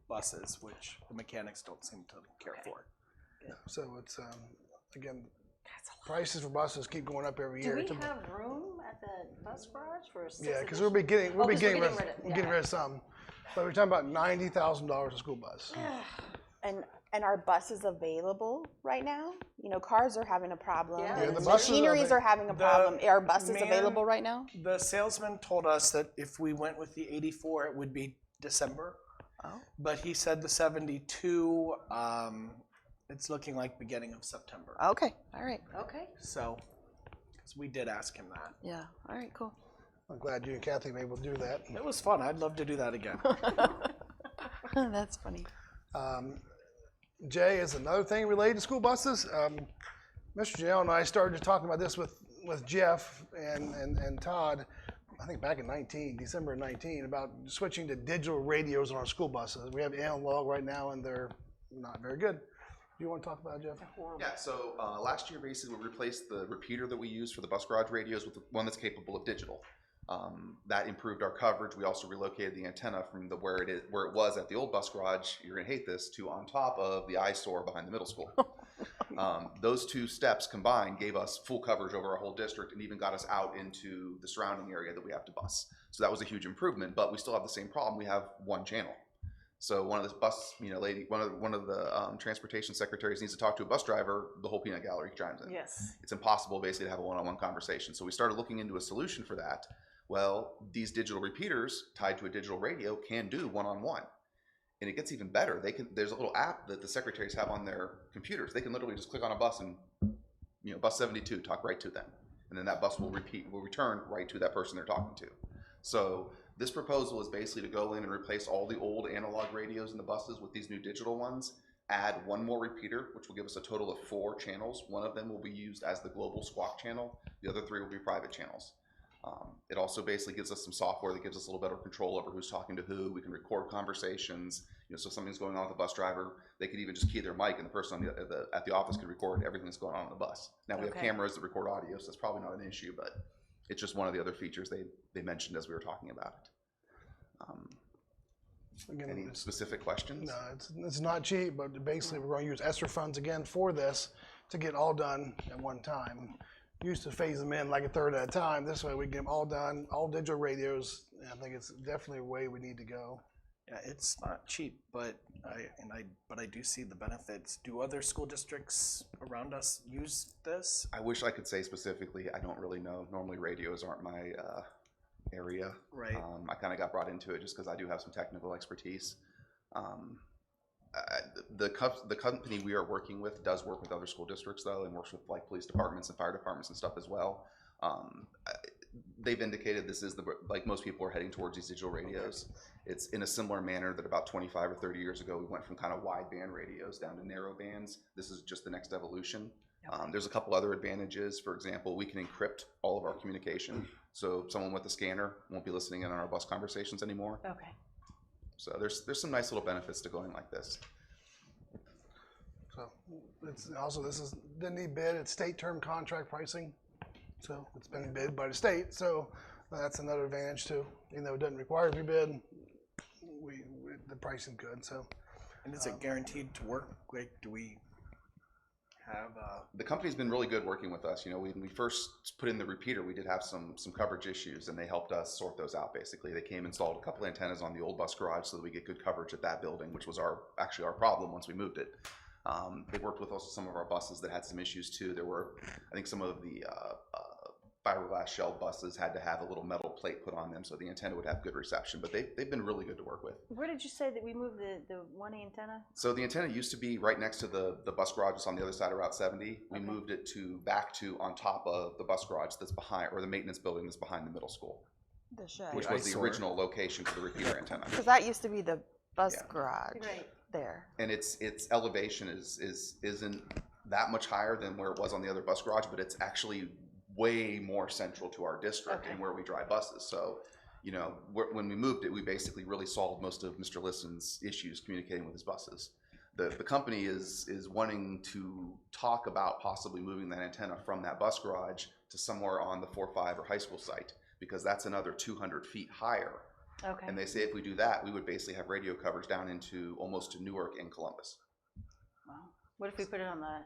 buses, which the mechanics don't seem to care for. so it's again, prices for buses keep going up every Do year. we have room at the bus garage for 6 Yeah, because additional- we're getting Oh, 'cause we're getting rid yeah. of some. But we're talking about $90,000 a school bus. And are buses available right now? You know, cars are having a problem. Yeah. Yeah, and the buses machineries are having a problem. Are buses man- available right now? The salesman told us that if we went with the 84, it would be December. Oh. But he said the 72, it's looking like beginning of September. Okay. All right. Okay. So, because we did ask him that. Yeah. All right. Cool. I'm glad you and Kathy were able to do that. It was fun. I'd love to do that again. That's funny. J is another thing related to school buses. Mr. Janelle and I started talking about this with Jeff and Todd, I think back in December of 19, about switching to digital radios on our school buses. We have analog right now, and they're not very good. Do you want to talk about it, Jeff? Yeah, so last year basically we replaced the repeater that we use for the bus garage radios with one that's capable of digital. That improved our coverage. We also relocated the antenna from where it was at the old bus garage, you're gonna hate this, to on top of the eyesore behind the middle school. Those 2 steps combined gave us full coverage over our whole district and even got us out into the surrounding area that we have to bus. So that was a huge improvement, but we still have the same problem. We have 1 channel. So one of the bus, lady, one of the transportation secretaries needs to talk to a bus driver, the whole peanut gallery chimes in. Yes. It's impossible basically to have a one-on-one conversation. So we started looking into a solution for that. Well, these digital repeaters tied to a digital radio can do one-on-one. And it gets even better. There's a little app that the secretaries have on their computers. They can literally just click on a bus and, bus 72, talk right to them. And then that bus will return right to that person they're talking to. So this proposal is basically to go in and replace all the old analog radios in the buses with these new digital ones, add one more repeater, which will give us a total of 4 channels. One of them will be used as the global squawk channel. The other 3 will be private channels. It also basically gives us some software that gives us a little better control over who's talking to who. We can record conversations. So if something's going on with the bus driver, they could even just key their mic, and the person at the office can record everything that's going on the bus. Now we have cameras that record audio, so that's probably not an issue, but it's just one of the other features they mentioned as we were talking about it. Any specific questions? No, it's not cheap, but basically we're going to use ESSER funds again for this to get all done at one time. Used to phase them in like a third at a time. This way we get them all done, all digital radios. And I think it's definitely a way we need to go. Yeah, it's not cheap, but I do see the benefits. Do other school districts around us use this? I wish I could say specifically. I don't really know. Normally radios aren't my area. Right. I kind of got brought into it just because I do have some technical expertise. The company we are working with does work with other school districts though, and works with like police departments and fire departments and stuff as well. They've indicated this is like most people are heading towards these digital radios. It's in a similar manner that about 25 or 30 years ago we went from kind of wide band radios down to narrow bands. This is just the next evolution. There's a couple other advantages. For example, we can encrypt all of our communication, so someone with a scanner won't be listening in on our bus conversations anymore. Okay. So there's some nice little benefits to going like this. So it's also, didn't need bid. It's state term contract pricing. So it's been bid by the state. So that's another advantage too. Even though it doesn't require to be bid, the pricing good. So. And is it guaranteed to work? Like, do we have? The company's been really good working with us. When we first put in the repeater, we did have some coverage issues, and they helped us sort those out. Basically, they came and installed a couple antennas on the old bus garage so that we get good coverage at that building, which was actually our problem once we moved it. They worked with also some of our buses that had some issues too. There were, I think, some of the fiberglass shell buses had to have a little metal plate put on them so the antenna would have good reception, but they've been really good to work with. Where did you say that we moved the one antenna? So the antenna used to be right next to the bus garage that's on the other side of Route 70. We moved it back to on top of the bus garage that's behind, or the maintenance building that's behind the middle school. The shed. Which was the original location for the repeater antenna. Because that used to be the bus garage there. And its elevation isn't that much higher than where it was on the other bus garage, but it's actually way more central to our district and where we drive buses. So, when we moved it, we basically really solved most of Mr. Liston's issues communicating with his buses. The company is wanting to talk about possibly moving that antenna from that bus garage to somewhere on the 4-5 or high school site, because that's another 200 feet higher. Okay. And they say if we do that, we would basically have radio coverage down into almost to Newark and Columbus. Wow. What if we put it on the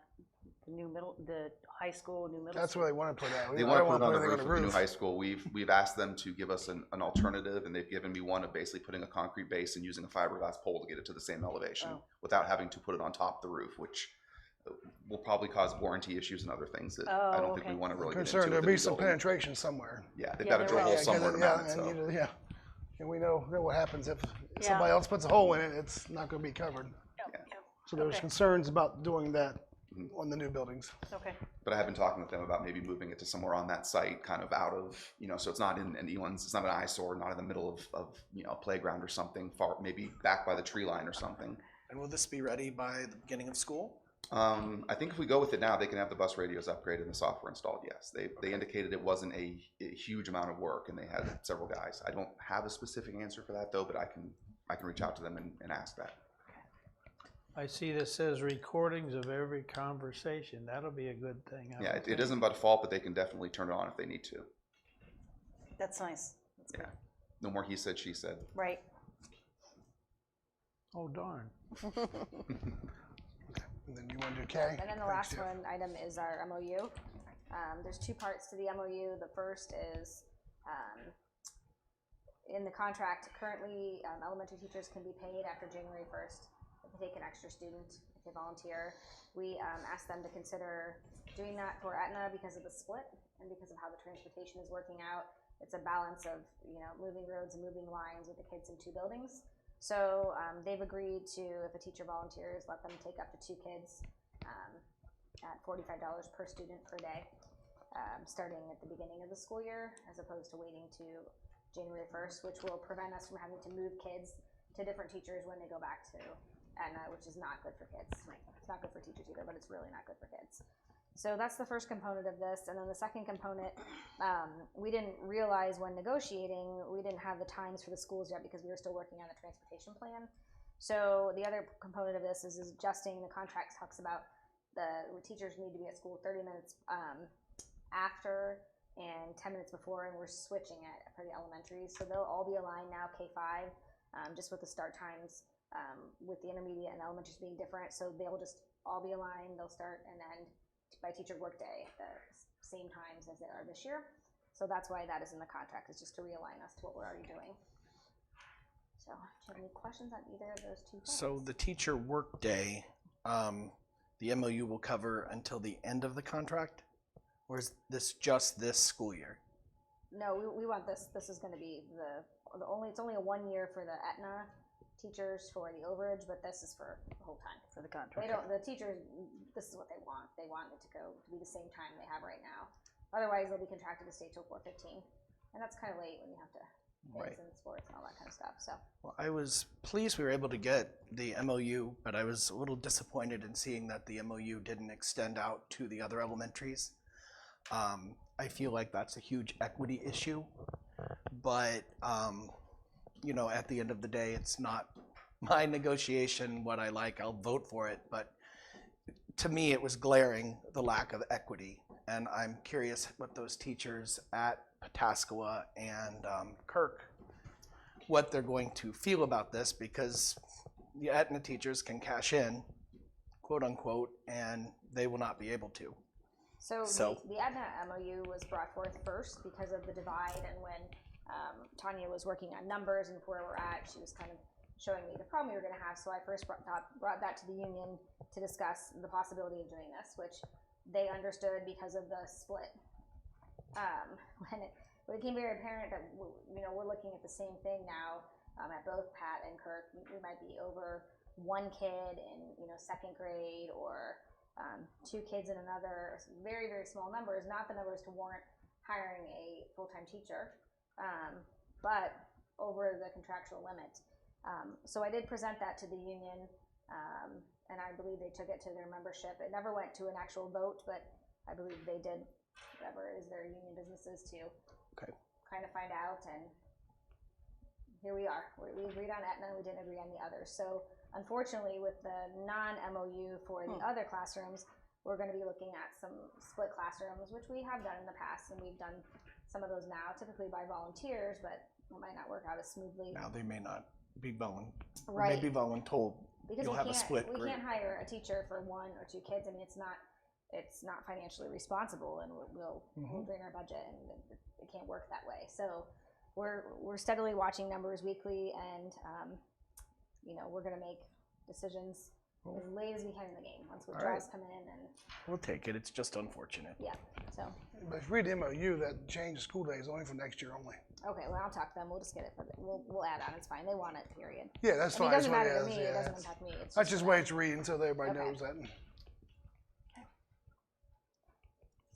high school, new middle That's school? where they want to put it at. They want to put it on the roof of the new high school. We've asked them to give us an alternative, and they've given me one of basically putting a concrete base and using a fiberglass pole to get it to the same elevation without having to put it on top of the roof, which will probably cause warranty issues and other things that I don't think we want to really get into. There'll be some penetration somewhere. Yeah, they've got to drill a hole somewhere to mount it. And we know what happens if somebody else puts a hole in it, it's not going to be covered. So there's concerns about doing that on the new buildings. Okay. But I have been talking with them about maybe moving it to somewhere on that site, kind of out of, so it's not in anyone's, it's not an eyesore, not in the middle of a playground or something, far, maybe back by the tree line or something. And will this be ready by the beginning of school? I think if we go with it now, they can have the bus radios upgraded and the software installed, yes. They indicated it wasn't a huge amount of work, and they had several guys. I don't have a specific answer for that though, but I can reach out to them and ask that. I see this says recordings of every conversation. That'll be a good thing. Yeah, it isn't by default, but they can definitely turn it on if they need to. That's nice. That's good. No more he said, she said. Right. Oh, darn. And then you want to do K? And then the last item is our MOU. There's 2 parts to the MOU. The first is in the contract, currently elementary teachers can be paid after January 1st if they take an extra student, if they volunteer. We asked them to consider doing that for Aetna because of the split and because of how the transportation is working out. It's a balance of moving roads and moving lines with the kids in 2 buildings. So they've agreed to, if a teacher volunteers, let them take up to 2 kids at $45 per student per day, starting at the beginning of the school year, as opposed to waiting to January 1st, which will prevent us from having to move kids to different teachers when they go back to Aetna, which is not good for kids. It's not good for teachers either, but it's really not good for kids. So that's the first component of this. And then the second component, we didn't realize when negotiating, we didn't have the times for the schools yet because we were still working on the transportation plan. So the other component of this is adjusting. The contract talks about the teachers need to be at school 30 minutes after and 10 minutes before, and we're switching it for the elementaries. So they'll all be aligned now, K-5, just with the start times, with the intermediate and elementaries being different. So they'll just all be aligned. They'll start and end by teacher workday at the same times as they are this year. So that's why that is in the contract. It's just to realign us to what we're already doing. So do you have any questions on either of those two things? So the teacher workday, the MOU will cover until the end of the contract? Or is this just this school year? No, we want this. This is going to be it's only a 1 year for the Aetna teachers for the overage, but this is for the whole time. For the contract. The teachers, this is what they want. They want it to go to be the same time they have right now. Otherwise, they'll be contracted to stay till 4/15, and that's kind of late when you have to Right. in sports and all that kind of stuff. So Well, I was pleased we were able to get the MOU, but I was a little disappointed in seeing that the MOU didn't extend out to the other elementaries. I feel like that's a huge equity issue, but at the end of the day, it's not my negotiation. What I like, I'll vote for it. But to me, it was glaring, the lack of equity, and I'm curious what those teachers at Pataskala and Kirk, what they're going to feel about this, because the Aetna teachers can cash in, quote unquote, and they will not be able to. So the Aetna MOU was brought forth first because of the divide, and when Tanya was working on numbers and where we're at, she was kind of showing me the problem we were going to have. So I first brought that to the union to discuss the possibility of doing this, which they understood because of the split. When it became very apparent that we're looking at the same thing now at both Pat and Kirk, we might be over 1 kid in second grade or 2 kids in another, very, very small numbers, not the numbers to warrant hiring a full-time teacher, but over the contractual limit. So I did present that to the union, and I believe they took it to their membership. It never went to an actual vote, but I believe they did whatever is their union businesses to kind of find out, and here we are. We agreed on Aetna, we didn't agree on the others. So unfortunately, with the non-MOU for the other classrooms, we're going to be looking at some split classrooms, which we have done in the past, and we've done some of those now, typically by volunteers, but it might not work out as smoothly. Now they may not be voluntold. Right. Maybe voluntold. Because You'll have a split we group. can't hire a teacher for 1 or 2 kids. I mean, it's not financially responsible, and we'll drain our budget, and it can't work that way. So we're steadily watching numbers weekly, and we're going to make decisions as late as we can in the game once withdrawals come in, and We'll take it. It's just unfortunate. yeah. So But if you read the MOU, that change of school days only for next year only. okay, well, I'll talk to them. We'll just get it for we'll add on. It's fine. They want it. Period. Yeah, that's I mean, fine. it doesn't That's what matter to it me. is, It yeah. doesn't impact me. It's That's just just for way them. it's reading so that everybody Okay. knows that.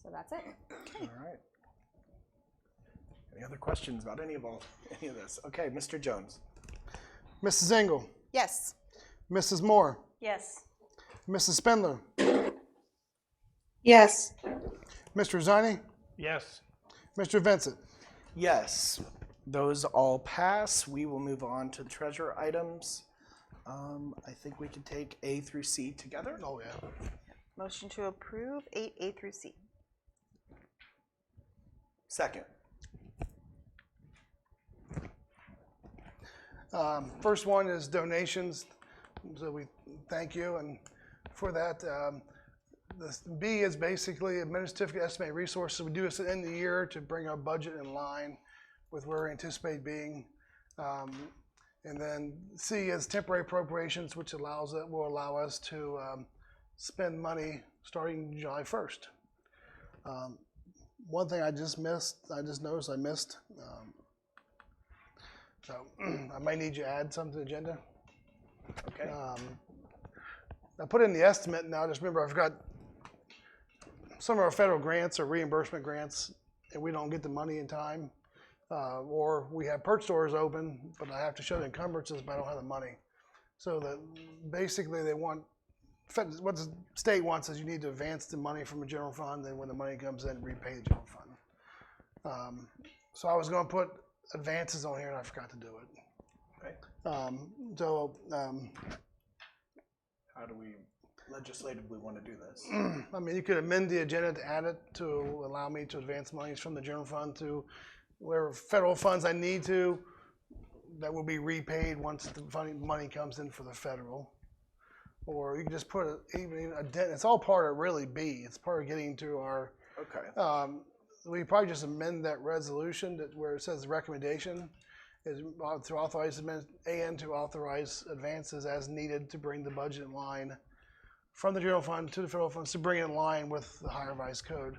So that's it. All right. Any other questions about any of this? Okay, Mr. Jones. Mrs. Engel, Yes. Mrs. Moore, Yes. Mrs. Spindler, Yes. Mr. Zani, Yes. Mr. Vincent. Yes, those all pass. We will move on to the treasure items. I think we can take A through C together. Oh, yeah. Motion to approve 8A through C. Second. First one is donations, so we thank you and for that. The B is basically administrative estimate resources. We do this at the end of the year to bring our budget in line with where we anticipate being. And then C is temporary appropriations, which will allow us to spend money starting July 1st. One thing I just noticed I missed. So I might need you to add something to the agenda. Okay. I put in the estimate now. Just remember, I've got some of our federal grants or reimbursement grants, and we don't get the money in time, or we have purchase orders open, but I have to show the encumbrances, but I don't have the money. So that basically they want, what the state wants is you need to advance the money from the general fund, and when the money comes in, repay the general fund. So I was going to put advances on here, and I forgot to do it. Okay. How do we legislatively want to do this? I mean, you could amend the agenda to add it to allow me to advance monies from the general fund to where federal funds I need to, that will be repaid once the money comes in for the federal. Or you can just put even a dent. It's all part of really B. It's part of getting to our. Okay. We probably just amend that resolution where it says recommendation is to authorize and to authorize advances as needed to bring the budget in line from the general fund to the federal funds to bring it in line with the higher revised code.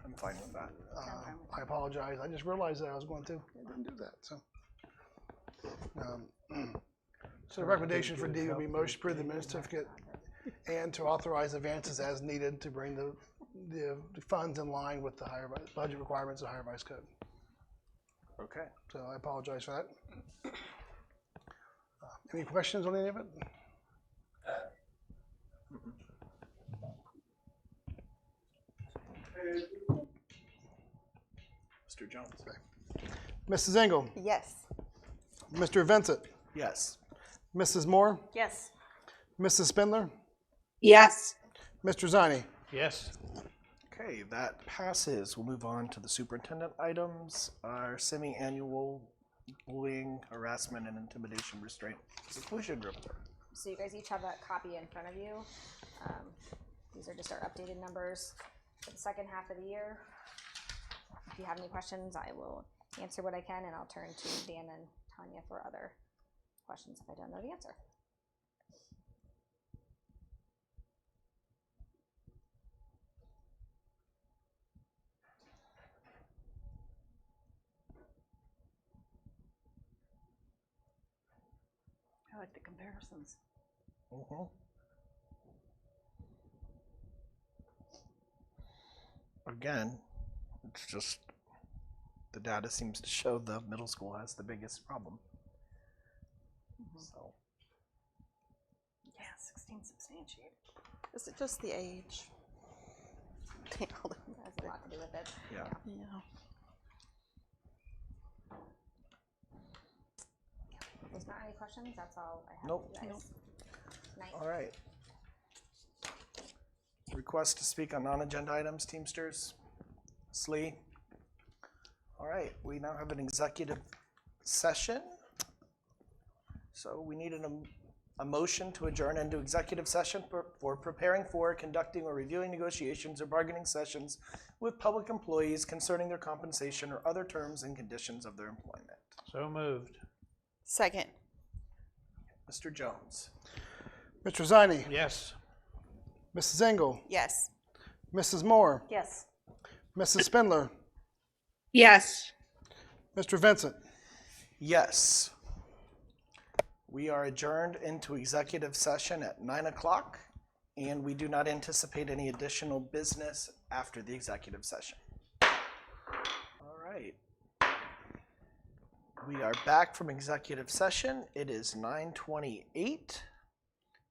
I'm fine with that. I apologize. I just realized that I was going to. I didn't do that. So the recommendation for D will be motion to approve the minute certificate and to authorize advances as needed to bring the funds in line with the higher budget requirements of the higher revised code. Okay. So I apologize for that. Any questions on any of it? Mr. Jones. Mrs. Engel. Yes. Mr. Vincent. Yes. Mrs. Moore. Yes. Mrs. Spindler. Yes. Mr. Zani. Yes. Okay, that passes. We'll move on to the superintendent items. Our semi-annual bullying, harassment, and intimidation restraint seclusion report. So you guys each have a copy in front of you. These are just our updated numbers for the second half of the year. If you have any questions, I will answer what I can, and I'll turn to Dan and Tanya for other questions if I don't know the answer. I like the comparisons. Mm-hmm. Again, it's just the data seems to show the middle school has the biggest problem. So Yeah, 16 substantiated. Is it just the age? That has a lot to do with it. yeah. Yeah. If there's not any questions, that's all I have Nope. for you guys. Night. All right. Request to speak on non-agenda items, Teamsters. Slee. All right, we now have an executive session. So we need a motion to adjourn into executive session for preparing for, conducting, or reviewing negotiations or bargaining sessions with public employees concerning their compensation or other terms and conditions of their employment. So moved. Second. Mr. Jones. Mr. Zani. Yes. Mrs. Engel. Yes. Mrs. Moore. Yes. Mrs. Spindler. Yes. Mr. Vincent. Yes. We are adjourned into executive session at 9 o'clock, and we do not anticipate any additional business after the executive session. All right. We are back from executive session. It is 9:28.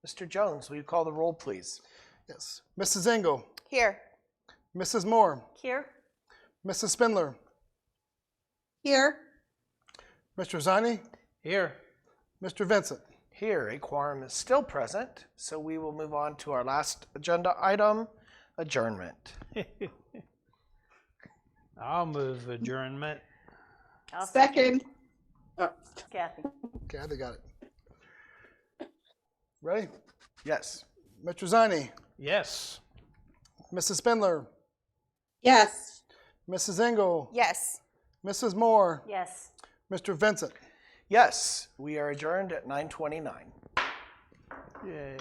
Mr. Jones, will you call the roll, please? Yes. Mrs. Engel. Here. Mrs. Moore. Here. Mrs. Spindler. Here. Mr. Zani. Here. Mr. Vincent. Here, a quorum is still present, so we will move on to our last agenda item, adjournment. I'll move adjournment. Second. Kathy. Kathy got it. Ready? Yes. Mr. Zani. Yes. Mrs. Spindler. Yes. Mrs. Engel. Yes. Mrs. Moore. Yes. Mr. Vincent. Yes, we are adjourned at 9:29. Yay.